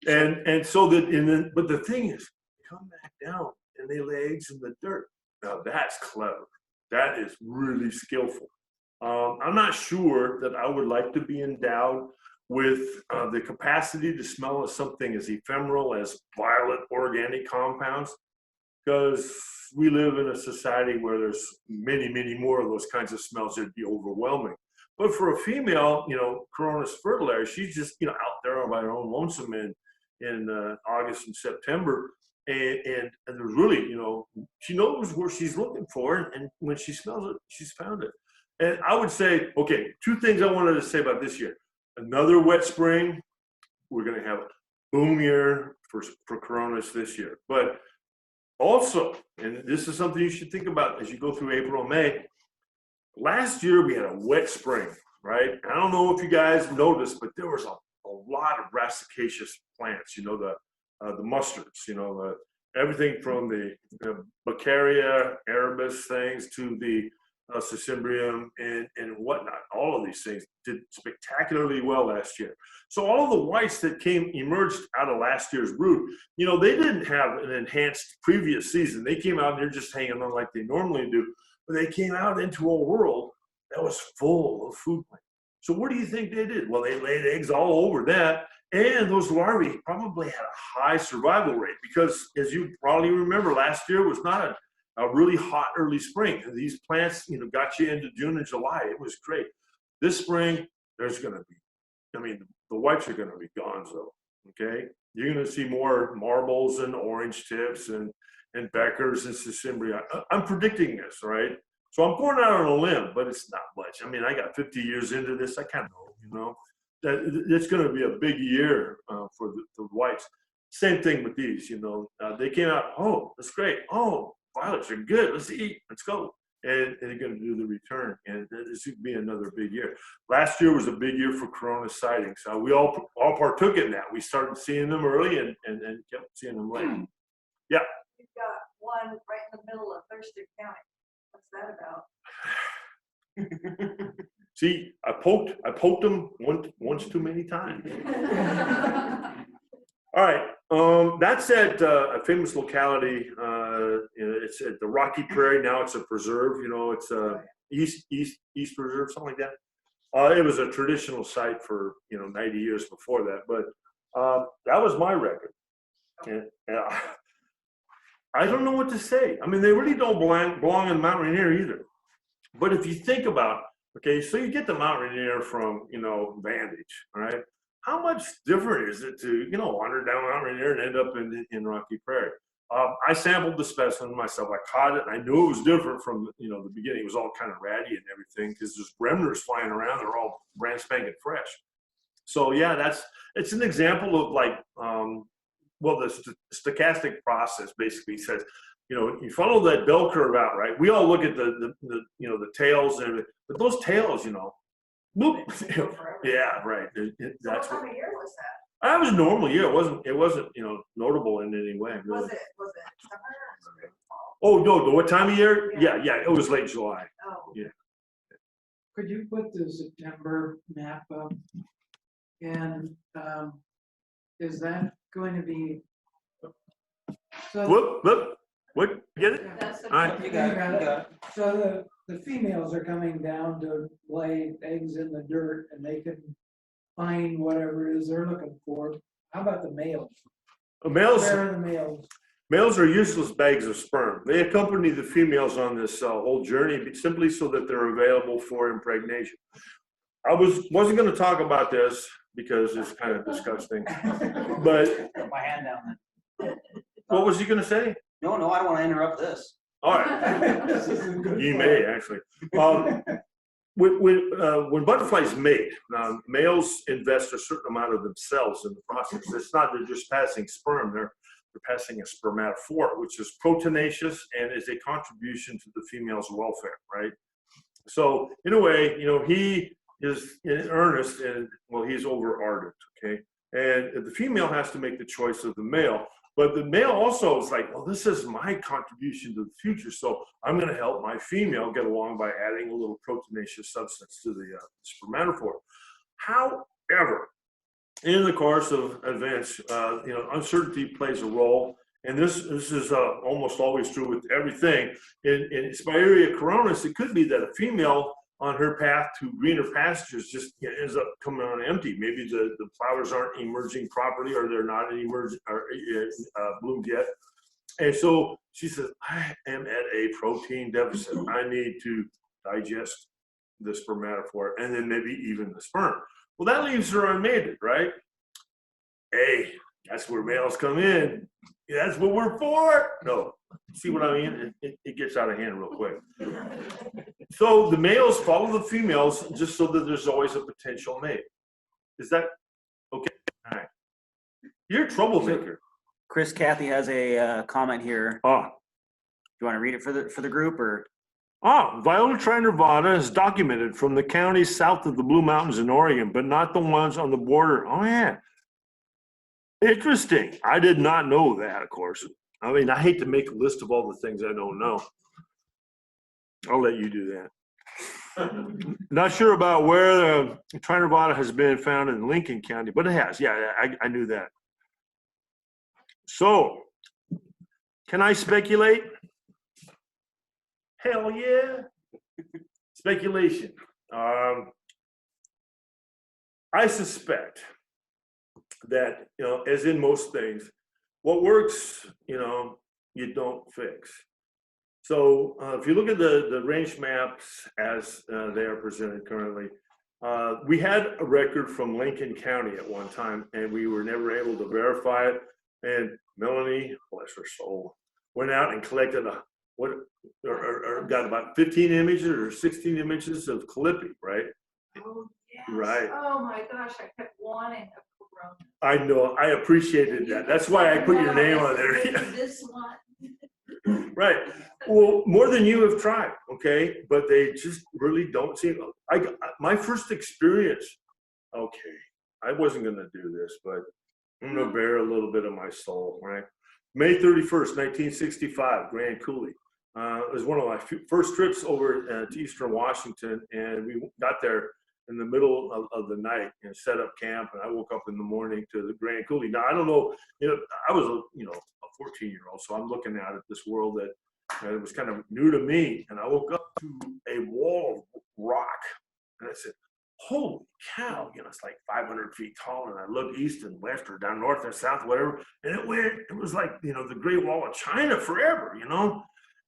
And so but the thing is, come back down, and they lay eggs in the dirt. Now that's clever. That is really skillful. I'm not sure that I would like to be endowed with the capacity to smell something as ephemeral as violet organic compounds, because we live in a society where there's many, many more of those kinds of smells that'd be overwhelming. But for a female, Coronis Fritillary, she's just, out there on her own lonesome in August and September. And there's really, she knows where she's looking for, and when she smells it, she's found it. And I would say, okay, two things I wanted to say about this year. Another wet spring. We're going to have a boom year for Coronis this year. But also, and this is something you should think about as you go through April and May, last year we had a wet spring, right? I don't know if you guys noticed, but there was a lot of brassicaceous plants, the mustards, everything from the Beccaria, Arabis things to the Cecimbrium and whatnot. All of these things did spectacularly well last year. So all of the whites that emerged out of last year's root, they didn't have an enhanced previous season. They came out and they're just hanging on like they normally do, but they came out into a world that was full of food plants. So what do you think they did? Well, they laid eggs all over that, and those larvae probably had a high survival rate because, as you probably remember, last year was not a really hot early spring. And these plants, got you into June and July. It was great. This spring, there's going to be, the whites are going to be gonzo, okay? You're going to see more marbles and orange tips and Beckers and Cecimbria. I'm predicting this, right? So I'm going out on a limb, but it's not much. I got 50 years into this. I kind of know, that it's going to be a big year for the whites. Same thing with these, they came out, oh, that's great. Oh, violets are good. Let's eat. Let's go. And they're going to do the return. And this should be another big year. Last year was a big year for Coronis sightings. We all partook in that. We started seeing them early and kept seeing them late. Yeah. You've got one right in the middle of Thurston County. What's that about? See, I poked them once too many times. All right, that's at a famous locality. It's at the Rocky Prairie. Now it's a preserve. It's a East Preserve, something like that. It was a traditional site for 90 years before that, but that was my record. And I don't know what to say. They really don't belong in Mount Rainier either. But if you think about, okay, so you get the Mount Rainier from Vantage, all right? How much different is it to, wander down Mount Rainier and end up in Rocky Prairie? I sampled the specimen myself. I caught it, and I knew it was different from, the beginning. It was all kind of ratty and everything because there's Bremners flying around. They're all brand spanking fresh. So, yeah, it's an example of like, the stochastic process basically says, you follow that bell curve out, right? We all look at the tails, but those tails, boop. Yeah, right. That's what time of year was that? That was normal. Yeah, it wasn't notable in any way. Really. Was it summer or spring, fall? Oh no, what time of year? Yeah, it was late July. Oh. Yeah. Could you put the September map up? And is that going to be? So Whoop. What? Get it? That's All right. you got it. So the females are coming down to lay eggs in the dirt, and they can find whatever it is they're looking for. How about the males? Where are the males? Males are useless bags of sperm. They accompany the females on this whole journey simply so that they're available for impregnation. I wasn't going to talk about this because it's kind of disgusting, but Put my hand down then. what was he going to say? No, I don't want to interrupt this. All right. This is a good You part. may actually. When butterflies mate, males invest a certain amount of themselves in the process. It's not they're just passing sperm; they're passing a spermatophore, which is proteinaceous and is a contribution to the female's welfare. Right. So in a way, he is in earnest, and he's over ardent. Okay, and the female has to make the choice of the male. But the male also is like, well, this is my contribution to the future, so I'm going to help my female get along by adding a little proteinaceous substance to the spermatophore. However, in the course of events, uncertainty plays a role, and this is almost always true with everything. In Spirea coronis, it could be that a female on her path to greener pastures just ends up coming on empty. Maybe the flowers aren't emerging properly, or they're not emerging or bloomed yet. And so she says, I am at a protein deficit. I need to digest the spermatophore and then maybe even the sperm. Well, that leaves her unmated, right? Hey, that's where males come in. That's what we're for. No, see what I mean? It gets out of hand real quick. So the males follow the females just so that there's always a potential mate. Is that okay? All right. You're a troublemaker. Chris Cathy has a comment here. Oh. Do you want to read it for the group, or? Viola trinervata is documented from the counties south of the Blue Mountains in Oregon, but not the ones on the border. Oh, yeah. Interesting. I did not know that, of course. I mean, I hate to make a list of all the things I don't know. I'll let you do that. Not sure about where the trinervata has been found in Lincoln County, but it has. Yeah, I knew that. So, can I speculate? Hell yeah. Speculation. I suspect that, as in most things, what works, you don't fix. So if you look at the range maps as they are presented currently, we had a record from Lincoln County at one time, and we were never able to verify it. And Melanie, bless her soul, went out and collected got about 15 images or 16 images of Calliope, right? Oh, yes. Right. Oh my gosh, I kept wanting a Corona. I know. I appreciated that. That's why I put your name on there. This one. Right. Well, more than you have tried, okay? But they just really don't seem. My first experience. Okay, I wasn't going to do this, but I'm going to bear a little bit of my soul, right? May 31st, 1965, Grand Coulee. It was one of my first trips over to Eastern Washington, and we got there in the middle of the night and set up camp, and I woke up in the morning to the Grand Coulee. Now, I don't know, I was a 14-year-old, so I'm looking out at this world that it was kind of new to me, and I woke up to a wall of rock, and I said, holy cow, it's like 500 feet tall, and I looked east and west or down north and south, whatever, and it was like, the Great Wall of China forever,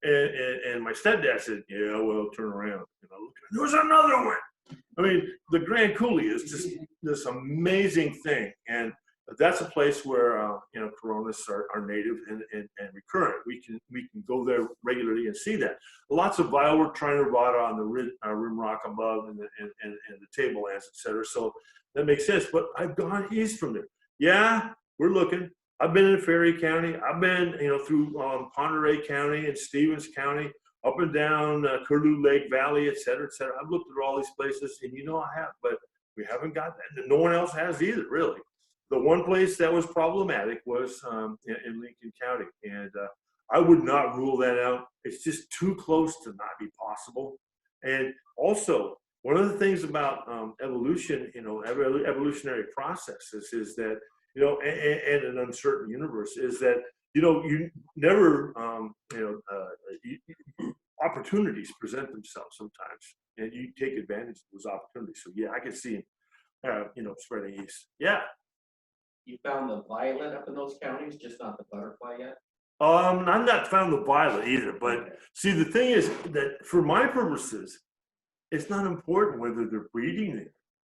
and my stepdad said, yeah, well, turn around, there was another one. I mean, the Grand Coulee is just this amazing thing, and that's a place where Coronis are native and recurrent. We can go there regularly and see that. Lots of Viola trinervata on the rim rock above and the tablelands, etc. So that makes sense. But I've gone east from there. Yeah, we're looking. I've been in Ferry County. I've been through Ponderay County and Stevens County, up and down Curlew Lake Valley, etc., etc. I've looked at all these places, and I have, but we haven't got that. No one else has either, really. The one place that was problematic was in Lincoln County, and I would not rule that out. It's just too close to not be possible. And also, one of the things about evolution, evolutionary processes is that, and an uncertain universe is that, you never, opportunities present themselves sometimes, and you take advantage of those opportunities. So yeah, I can see, spreading east. Yeah. You found the violet up in those counties, just not the butterfly yet? I've not found the violet either, but see, the thing is that for my purposes, it's not important whether they're breeding there.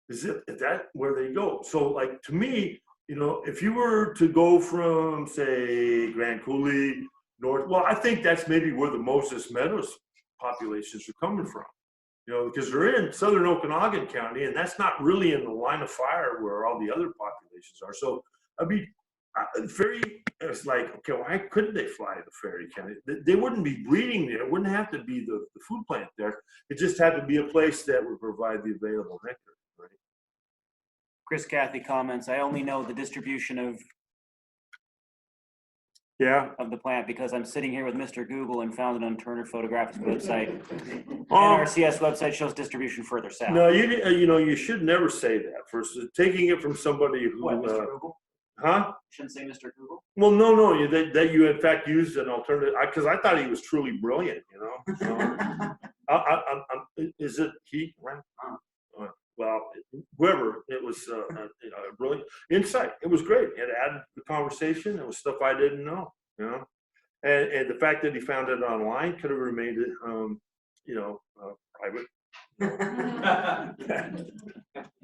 Is that where they go? So, like, to me, if you were to go from, say, Grand Coulee north, well, I think that's maybe where the Moses Meadows populations are coming from. Because they're in southern Okanagan County, and that's not really in the line of fire where all the other populations are. So, I mean, Ferry, it's like, okay, why couldn't they fly to Ferry County? They wouldn't be breeding there. It wouldn't have to be the food plant there. It just had to be a place that would provide the available nectar, right? Chris Cathy comments, I only know the distribution of the plant because I'm sitting here with Mr. Google and found it on Turner Photographics website. NRCS website shows distribution further south. No, you should never say that. First, taking it from somebody who. What, Mr. Google? Huh? Shouldn't say Mr. Google? Well, no, that you in fact used an alternative, because I thought he was truly brilliant, you know? So, is it he, right? Well, whoever, it was you know, a brilliant insight. It was great. It added to the conversation. It was stuff I didn't know, you know? And the fact that he found it online could have remained it, you know, private.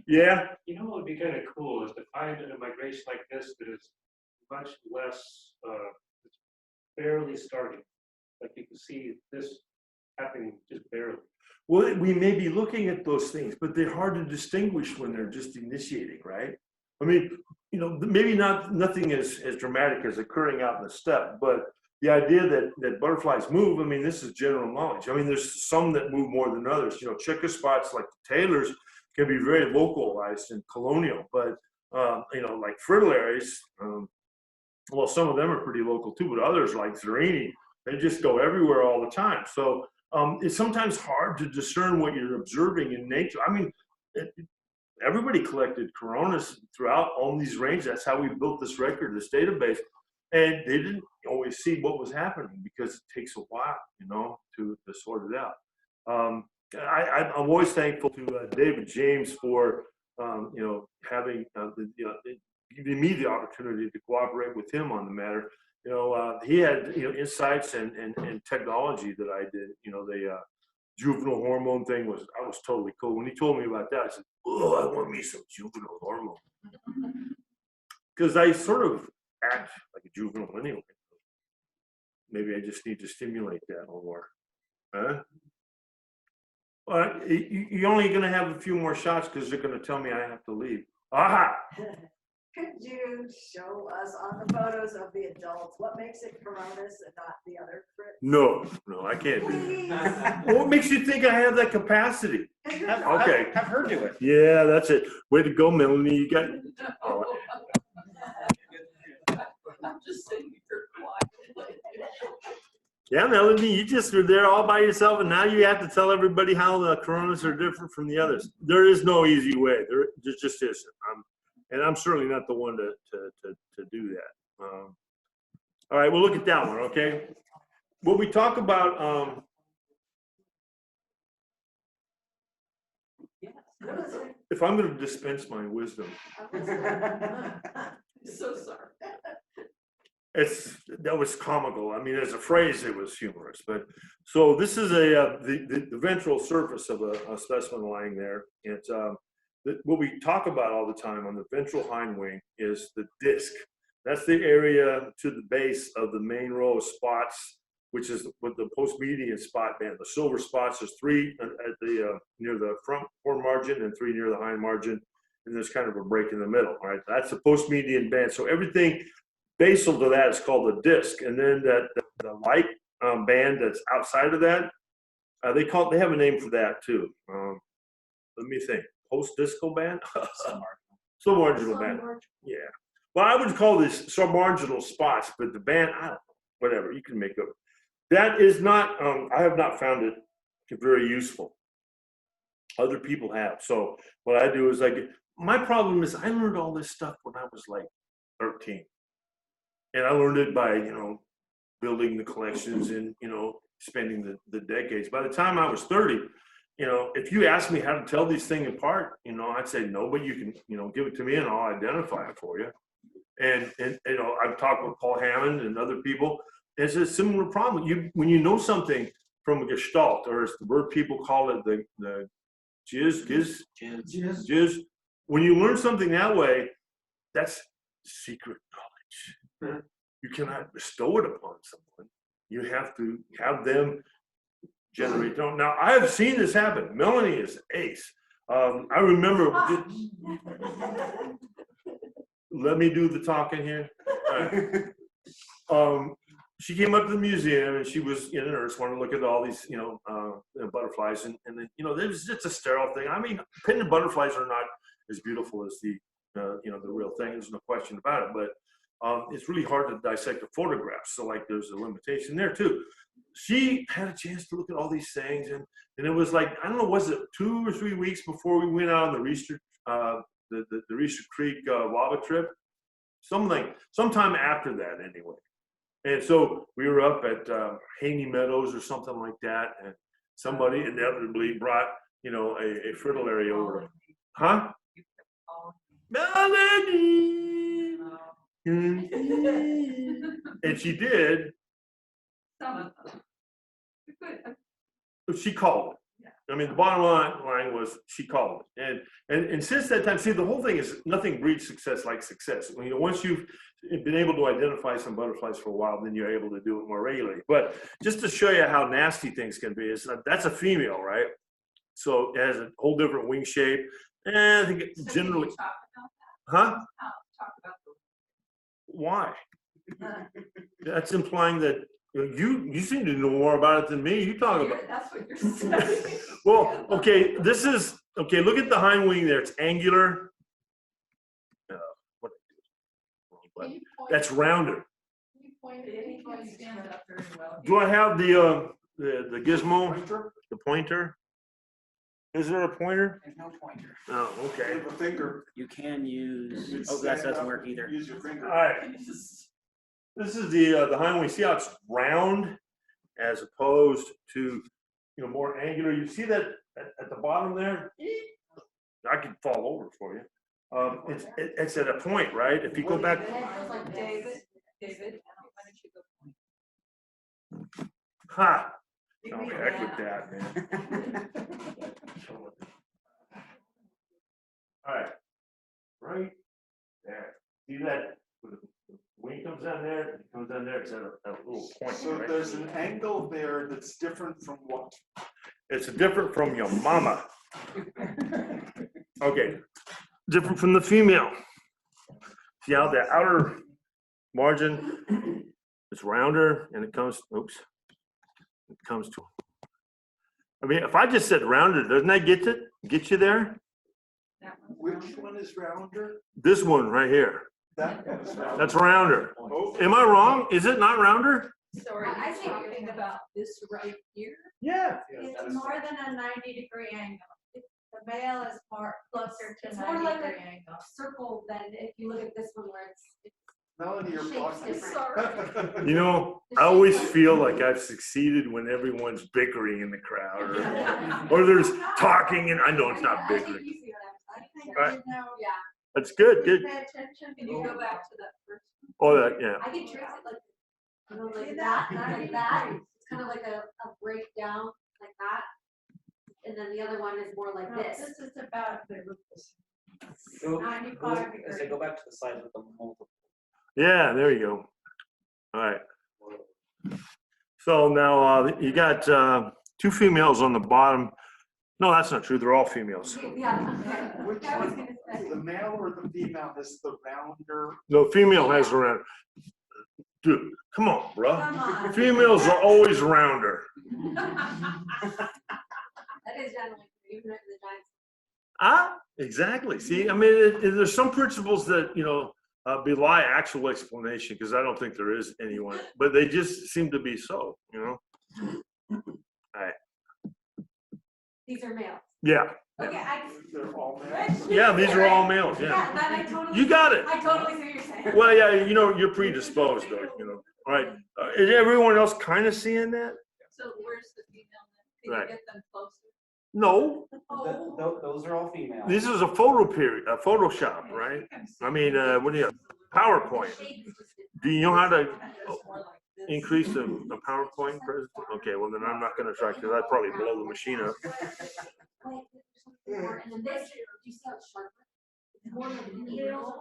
Yeah. You know what would be kind of cool is to find a migration like this that is much less, it's barely starting. Like you can see this happening just barely. Well, we may be looking at those things, but they're hard to distinguish when they're just initiating, right? I mean, you know, maybe nothing as dramatic as occurring out in the steppe, but the idea that butterflies move, I mean, this is general knowledge. I mean, there's some that move more than others. You know, checker spots like the Taylors can be very localized and colonial, but you know, like fritillaries, well, some of them are pretty local too, but others like Zerini, they just go everywhere all the time. So it's sometimes hard to discern what you're observing in nature. I mean, everybody collected Coronis throughout all these ranges. That's how we built this record, this database. And they didn't always see what was happening because it takes a while, you know, to sort it out. I'm always thankful to David James for, you know, having giving me the opportunity to cooperate with him on the matter. You know, he had, you know, insights and technology that I did. You know, the juvenile hormone thing was totally cool. When he told me about that, I said, "Oh, I want me some juvenile hormone," because I sort of act like a juvenile anyway. Maybe I just need to stimulate that a little more. Huh? You're only going to have a few more shots because they're going to tell me I have to leave. Aha! Could you show us on the photos of the adults what makes it Coronis and not the other Fritz? No, I can't do that. What makes you think I have that capacity? Okay. Have her do it. Yeah, that's it. Way to go, Melanie. You got. Oh. I'm just sitting here quiet. Yeah, Melanie, you just were there all by yourself, and now you have to tell everybody how the Coronas are different from the others. There is no easy way. There just isn't. And I'm certainly not the one to do that. All right, we'll look at that one, okay? What we talk about, if I'm going to dispense my wisdom, So sorry. that was comical. I mean, as a phrase, it was humorous. But so this is the ventral surface of a specimen lying there. It's what we talk about all the time on the ventral hind wing is the disc. That's the area to the base of the main row of spots, which is with the post-median spot band. The silver spots, there's 3 at the near the front fore margin and 3 near the hind margin, and there's kind of a break in the middle. All right, that's the post-median band. So everything basal to that is called a disc, and then the light band that's outside of that, they have a name for that too. Let me think. Post-discal band? Submarginal band. Yeah. Well, I would call this submarginal spots, but the band, I don't know, whatever, you can make up. That is not, I have not found it very useful. Other people have. So what I do is my problem is I learned all this stuff when I was like 13. And I learned it by, you know, building the collections and, you know, spending the decades. By the time I was 30, you know, if you ask me how to tell these things apart, you know, I'd say no, but you can, you know, give it to me and I'll identify it for you. And you know, I've talked with Paul Hammond and other people. It's a similar problem. When you know something from a gestalt, or as the word people call it, the jizz. When you learn something that way, that's secret knowledge. You cannot bestow it upon someone. You have to have them generate. Now, I have seen this happen. Melanie is ace. I remember. Let me do the talking here. She came up to the museum and she was in a nurse, wanted to look at all these, you know, butterflies, and then, you know, it's a sterile thing. I mean, painted butterflies are not as beautiful as the, you know, the real thing. There's no question about it, but it's really hard to dissect a photograph. So like, there's a limitation there too. She had a chance to look at all these things, and it was like, I don't know, was it 2 or 3 weeks before we went out on the Reester Creek Waba trip? sometime after that anyway. And so we were up at Haney Meadows or something like that, and somebody inevitably brought, you know, a fritillary over. Huh? Melody! And she did. Some of them. Good. She called it. I mean, the bottom line was she called it. And since that time, see, the whole thing is nothing breeds success like success. You know, once you've been able to identify some butterflies for a while, then you're able to do it more regularly. But just to show you how nasty things can be, that's a female, right? So it has a whole different wing shape. And I think So generally, can you talk about that? huh? Talk about the. Why? That's implying that you seem to know more about it than me. You talk about. That's what you're saying. Well, okay, look at the hind wing there. It's angular. What? Can you point- That's rounder. can you point It any can place? stand up very well. Do I have the gizmo, the pointer? Is there a pointer? There's no pointer. Oh, okay. With a finger. You can use, You oh, that stand doesn't up work and either. Use your All finger. right. This is the hind wing. See how it's round as opposed to, you know, more angular. You see that at the bottom there? I could fall over for you. It's at a point, right? If you go back. David, why don't you go? Ha! Oh, heck with that, man. All right. Right there. See that? When the wing comes down there, it comes down there, it's at a little point. So Right? there's an angle there that's different from what? It's different from your mama. Okay. Different from the female. See how the outer margin is rounder and it comes, oops. It comes to, I mean, if I just said rounder, doesn't that get you there? That one's Which rounder. one is rounder? This one right here, That one is rounder. that's rounder. Oh, Am I wrong? Is it not rounder? So are I you think- talking about this right here? Yeah. It's more than a 90-degree angle. The male is more closer to It's more like 90-degree a angle. circle than if you look at this one where it's Melanie, you're Shape's blocking. different. You know, I always feel like I've succeeded when everyone's bickering in the crowd or there's talking and I know it's not I think bickering. you see what I'm I think Right. you know, Yeah, That's good, you good. pay attention. Can you go back to that first Oh, that, yeah. I can trace it like, you know, See like that? that, like that. It's kind of like a breakdown like that. And then the other one is more like No, this. this is about the Go- 95 As degrees. they go back to the side with the multiple. Yeah, there you go. All right. So now you got two females on the bottom. No, that's not true. They're all females. Yeah. Which I was one, gonna say. the male or the female is the rounder? No, female has around. Dude, come on, Come bruh. on. Females are always rounder. That is generally, even if the giants. Ah, exactly. See, I mean, there's some principles that, you know, belie actual explanation because I don't think there is anyone, but they just seem to be so, you know? These are males. Yeah. Okay, They're all males? Yeah, these are all males. Yeah, Yeah. that I totally. You got it. I totally see what you're saying. Well, yeah, you know, you're predisposed though, you know. All right. Is everyone else kind of seeing that? So where's the female then? Can Right. you get them closer? No. Those are all female. This is a Photoshop, right? I mean, what do you have? PowerPoint. Do you know how to increase the PowerPoint? Okay, well then I'm not going to try because I'd probably blow the machine up. Wait, there's something more, and then this, you see how it's sharper? It's more like a needle.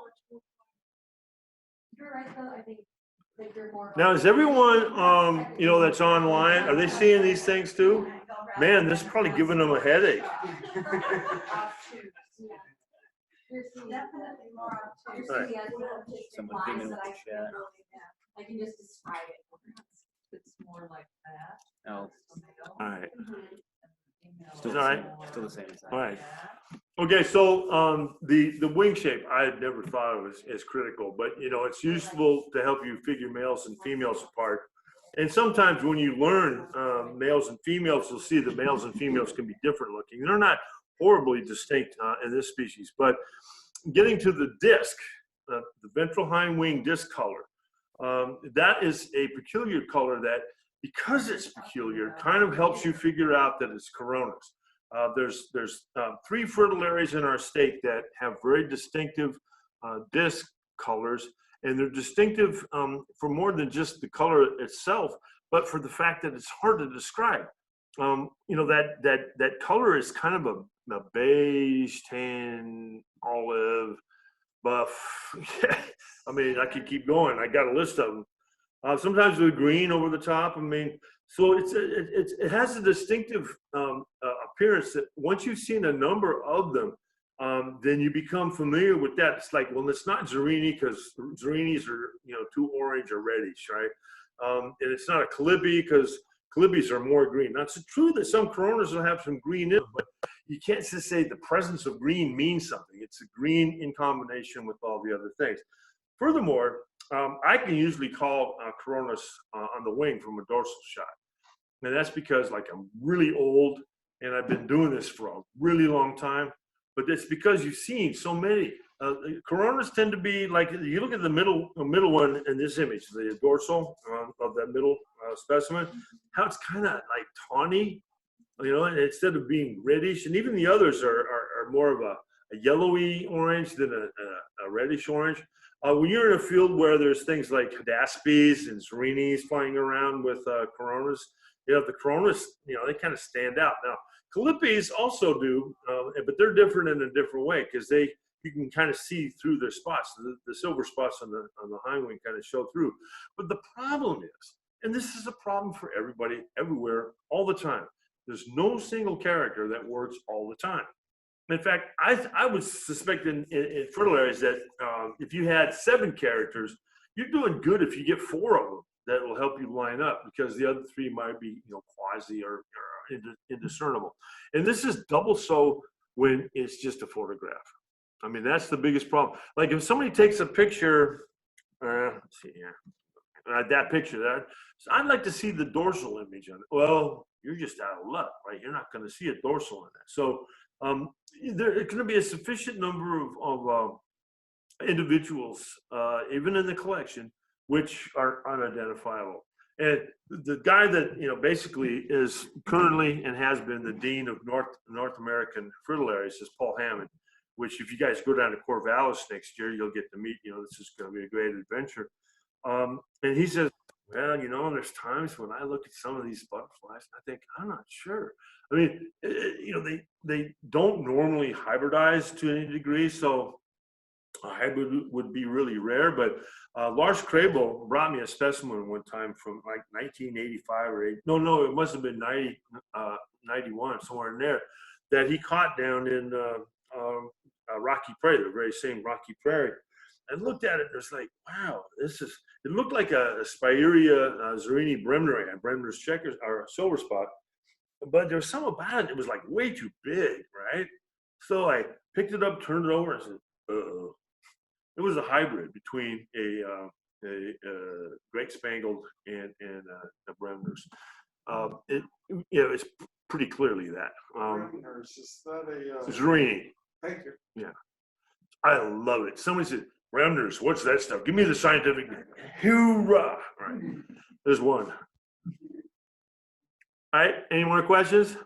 You're right though, I think that you're more. Now, is everyone, you know, that's online, are they seeing these things too? Man, this is probably giving them a headache. Definitely more obtuse. Right. Someone came in with the chat. I can just describe it. It's more like that. No, the male, All right. Mhm. and the female Still is all right? more still the same size. All right. that. Okay, so the wing shape, I had never thought of as critical, but you know, it's useful to help you figure males and females apart. And sometimes when you learn males and females, you'll see that males and females can be different looking. They're not horribly distinct in this species, but getting to the disc, the ventral hind wing disc color. That is a peculiar color that, because it's peculiar, kind of helps you figure out that it's Coronis. There's 3 fritillaries in our state that have very distinctive disc colors, and they're distinctive for more than just the color itself, but for the fact that it's hard to describe. You know, that color is kind of a beige, tan, olive, buff. I mean, I could keep going. I got a list of them. Sometimes with green over the top. I mean, so it has a distinctive appearance that once you've seen a number of them, then you become familiar with that. It's like, well, it's not Zerini because Zerinis are, you know, too orange or reddish, right? And it's not a Calibi because Calibis are more green. Now, it's true that some Coronas will have some green in them, but you can't just say the presence of green means something. It's a green in combination with all the other things. Furthermore, I can usually call Coronis on the wing from a dorsal shot. And that's because, like, I'm really old and I've been doing this for a really long time, but it's because you've seen so many. Coronas tend to be like, you look at the middle one in this image, the dorsal of that middle specimen, how it's kind of like tawny, you know, and instead of being reddish, and even the others are more of a yellowy orange than a reddish orange. When you're in a field where there's things like Hadaspes and Zerinis flying around with Coronas, you know, the Coronas, you know, they kind of stand out. Now, Calipis also do, but they're different in a different way because you can kind of see through their spots. The silver spots on the hind wing kind of show through. But the problem is, and this is a problem for everybody, everywhere, all the time, there's no single character that works all the time. In fact, I would suspect in fritillaries that if you had 7 characters, you're doing good if you get 4 of them that will help you line up, because the other 3 might be, you know, quasi or indiscernible. And this is double so when it's just a photograph. I mean, that's the biggest problem. Like if somebody takes a picture, let's see here, that picture there, so I'd like to see the dorsal image on it. Well, you're just out of luck, right? You're not going to see a dorsal in that. So there's going to be a sufficient number of individuals, even in the collection, which are unidentifiable. And the guy that, you know, basically is currently and has been the dean of North American fritillaries is Paul Hammond, which if you guys go down to Corvallis next year, you'll get to meet, you know, this is going to be a great adventure. And he says, well, you know, there's times when I look at some of these butterflies, and I think, I'm not sure. I mean, you know, they don't normally hybridize to any degree, so a hybrid would be really rare. But Lars Krabel brought me a specimen one time from like 1985 or 8. No, it must have been 91, somewhere in there, that he caught down in Rocky Prairie, the very same Rocky Prairie. I looked at it and it's like, wow, it looked like a Spirea Zerini Bremneri, Bremner's checkers or silver spot, but there's some about it, it was like way too big, right? So I picked it up, turned it over, and said, uh-oh. It was a hybrid between a Great Spangled and a Bremner's. It's pretty clearly that. Bremner's, is that a? Zerini. Thank you. Yeah, I love it. Somebody said, Bremner's, what's that stuff? Give me the scientific name. Hoorah! All right, there's one. All right, any more questions?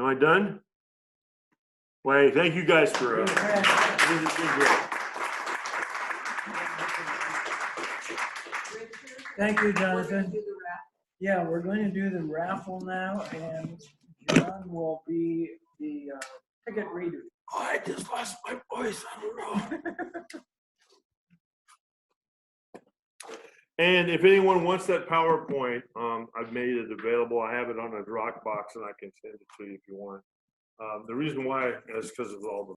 Am I done? Well, thank you guys for this has been great. Thank you, Jonathan. Yeah, we're going to do the raffle now, and John will be the ticket reader. Oh, I just lost my voice. I don't know. And if anyone wants that PowerPoint, I've made it available. I have it on a Dropbox, and I can send it to you if you want. The reason why is because of all the